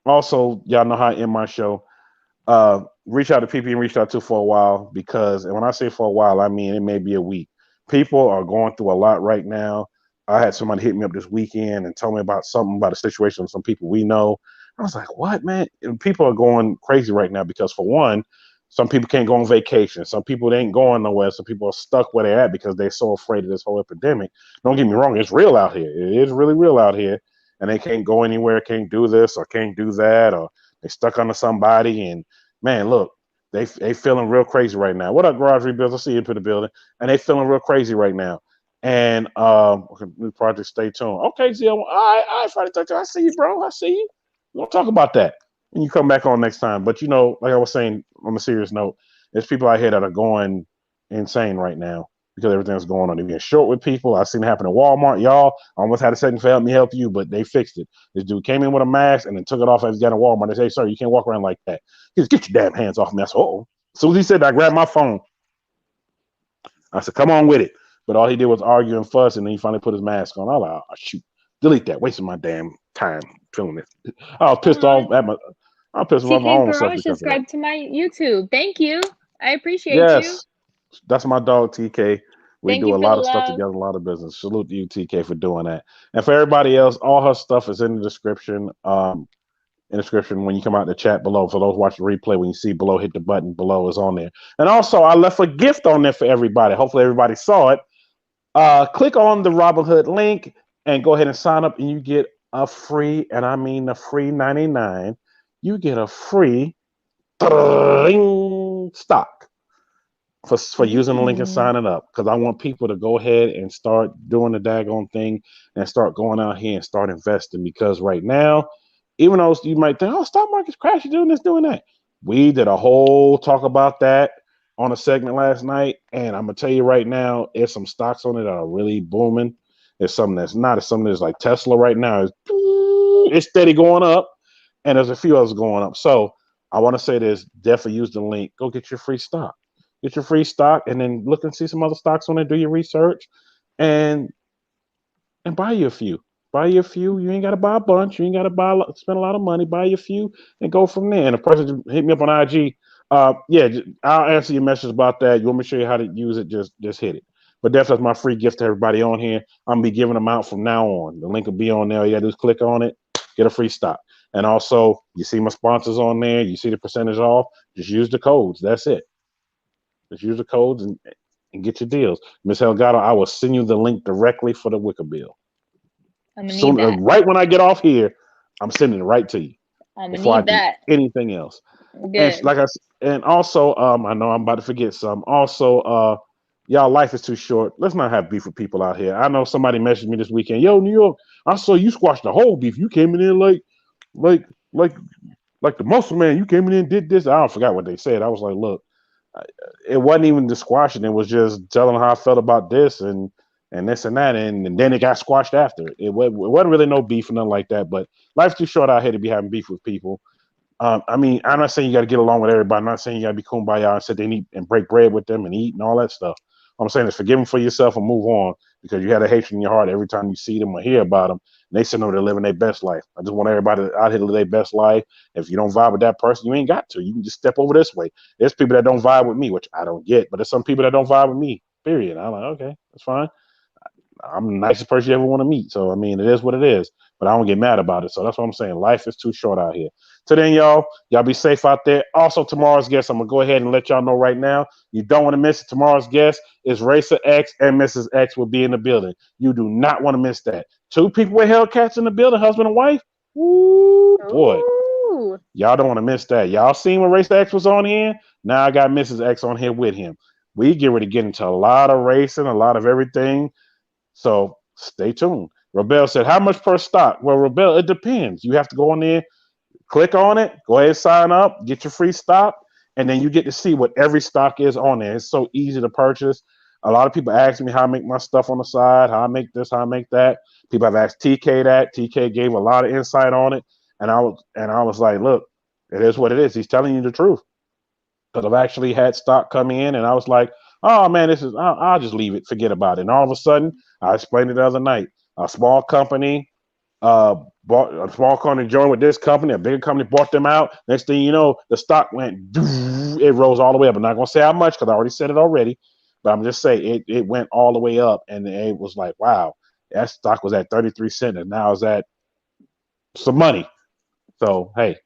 also, y'all know how I end my show. Reach out to people and reached out to for a while and when I say for a while, I mean it may be a week. People are going through a lot right now. I had somebody hit me up this weekend and tell me about a situation with some people we know. I was like, what, man? And people are going crazy right now because, for one, some people can't go on vacation. Some people ain't going nowhere. Some people are stuck where they're at because they're so afraid of this whole epidemic. Don't get me wrong. It's real out here. It is really real out here. And they can't go anywhere, can't do this or can't do that, or they stuck under somebody. And, man, look, they feeling real crazy right now. What up, Garage Rebuilds? I see you into the building. And they feeling real crazy right now. And new project, stay tuned. Okay, Zia. All right, Friday 13. I see you, bro. I see you. We'll talk about that when you come back on next time. But, you know, like I was saying, on a serious note, there's people out here that are going insane right now because everything's going on. They're being short with people. I've seen it happen at Walmart. Y'all, I almost had a second for help me help you, but they fixed it. This dude came in with a mask and then took it off as he got in Walmart. They say, hey, sir, you can't walk around like that. He said, get your damn hands off me. I said, uh-oh. As soon as he said that, I grabbed my phone. I said, come on with it. But all he did was argue and fuss, and then he finally put his mask on. I was like, oh, shoot, delete that. Wasting my damn time filming this. I was pissed off at my own self. TK, subscribe to my YouTube. Thank you. I appreciate you. That's my dog, TK. We do a lot of stuff together, a lot of business. Salute to you, TK, for doing that. And for everybody else, all her stuff is in the description. When you come out in the chat below. For those watching the replay, when you see below, hit the button below is on there. And also, I left a gift on there for everybody. Hopefully, everybody saw it. Click on the Robinhood link and go ahead and sign up, and you get a free, and I mean a free 99. You get a free stock for using the link and signing up, because I want people to go ahead and start doing the daggone thing and start going out here and start investing, because right now, even though you might think, oh, stock market's crashing, doing this, doing that. We did a whole talk about that on a segment last night, and I'm gonna tell you right now, there's some stocks on it that are really booming. There's something that's not. There's something that's like Tesla right now. It's steady going up, and there's a few others going up. So I want to say this: definitely use the link. Go get your free stock. Get your free stock, and then look and see some other stocks on there. Do your research, and buy you a few. Buy you a few. You ain't got to buy a bunch. You ain't got to spend a lot of money. Buy you a few and go from there. And if a person hit me up on IG, I'll answer your message about that. You want me to show you how to use it? Just hit it. But that's my free gift to everybody on here. I'm gonna be giving them out from now on. The link will be on there. You gotta do is click on it, get a free stock. And also, you see my sponsors on there. You see the percentage off. Just use the codes. That's it. Just use the codes and get your deals. MsHellgato, I will send you the link directly for the Wicker bill. So right when I get off here, I'm sending it right to you. I'm gonna need that. Anything else? Good. And like And also, I know I'm about to forget some. Also, y'all, life is too short. Let's not have beef with people out here. I know somebody messaged me this weekend. Yo, New York, I saw you squash the whole beef. You came in there like, like, like the muscle man. You came in there and did this. I don't forgot what they said. I was like, look, it wasn't even the squashing. It was just telling how I felt about this and this and that, and then it got squashed after. It wasn't really no beef or nothing like that. But life's too short out here to be having beef with people. I mean, I'm not saying you got to get along with everybody. I'm not saying you got to be kumbaya and sit there and eat and break bread with them and eat and all that stuff. What I'm saying is forgive them for yourself and move on, because you had a hatred in your heart every time you see them or hear about them. And they sit over there living their best life. I just want everybody out here to live their best life. If you don't vibe with that person, you ain't got to. You can just step over this way. There's people that don't vibe with me, which I don't get, but there's some people that don't vibe with me, period. I'm like, okay, that's fine. I'm the nicest person you ever want to meet. So, I mean, it is what it is, but I don't get mad about it. So that's what I'm saying. Life is too short out here. So then, y'all be safe out there. Also, tomorrow's guest, I'm going to go ahead and let y'all know right now. You don't want to miss it. Tomorrow's guest is Racer X and Mrs. X will be in the building. You do not want to miss that. 2 people with Hellcats in the building, husband and wife. Ooh, boy. Ooh. Y'all don't want to miss that. Y'all seen when Racer X was on here? Now I got Mrs. X on here with him. We get ready to get into a lot of racing, a lot of everything. So stay tuned. Robel said, how much per stock? Well, Robel, it depends. You have to go on there, click on it, go ahead and sign up, get your free stock, and then you get to see what every stock is on there. It's so easy to purchase. A lot of people ask me how I make my stuff on the side, how I make this, how I make that. People have asked TK that. TK gave a lot of insight on it. And I was like, look, it is what it is. He's telling you the truth. Because I've actually had stock coming in, and I was like, oh man, I'll just leave it, forget about it. And all of a sudden, I explained it the other night. A small company bought a small company, joined with this company, a bigger company bought them out. Next thing you know, the stock went, it rose all the way up. I'm not gonna say how much because I already said it already, but I'm just saying it went all the way up, and it was like, wow, that stock was at 33 cents, and now it's at some money. So hey,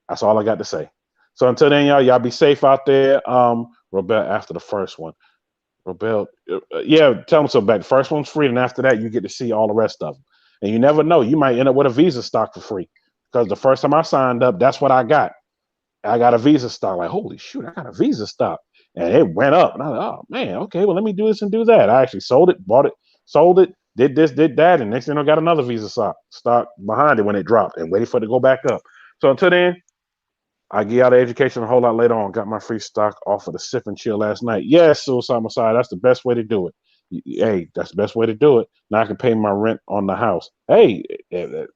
that's all I got to say. So until then, y'all be safe out there. Robel, after the first one. Robel, yeah, tell them so back. The first one's free, and after that, you get to see all the rest of them. And you never know. You might end up with a Visa stock for free. Because the first time I signed up, that's what I got. I got a Visa stock. Like, holy shoot, I got a Visa stock. And it went up. And I was like, oh, man, okay, well, let me do this and do that. I actually sold it, bought it, sold it, did this, did that. And next thing I got another Visa stock behind it when it dropped and waited for it to go back up. So until then, I give y'all the education a whole lot later on. Got my free stock off of the Sip and Chill last night. Yes, Suicide Messiah, that's the best way to do it. Hey, that's the best way to do it. Now I can pay my rent on the house. Hey,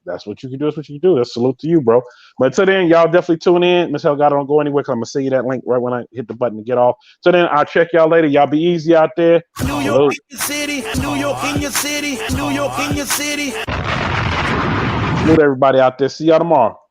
that's what you can do. That's what you can do. That's salute to you, bro. But until then, y'all definitely tune in. MsHellgato, don't go anywhere because I'm going to send you that link right when I hit the button to get off. So then I'll check y'all later. Y'all be easy out there. New York in your city. New York in your city. New York in your city. Salute everybody out there. See y'all tomorrow.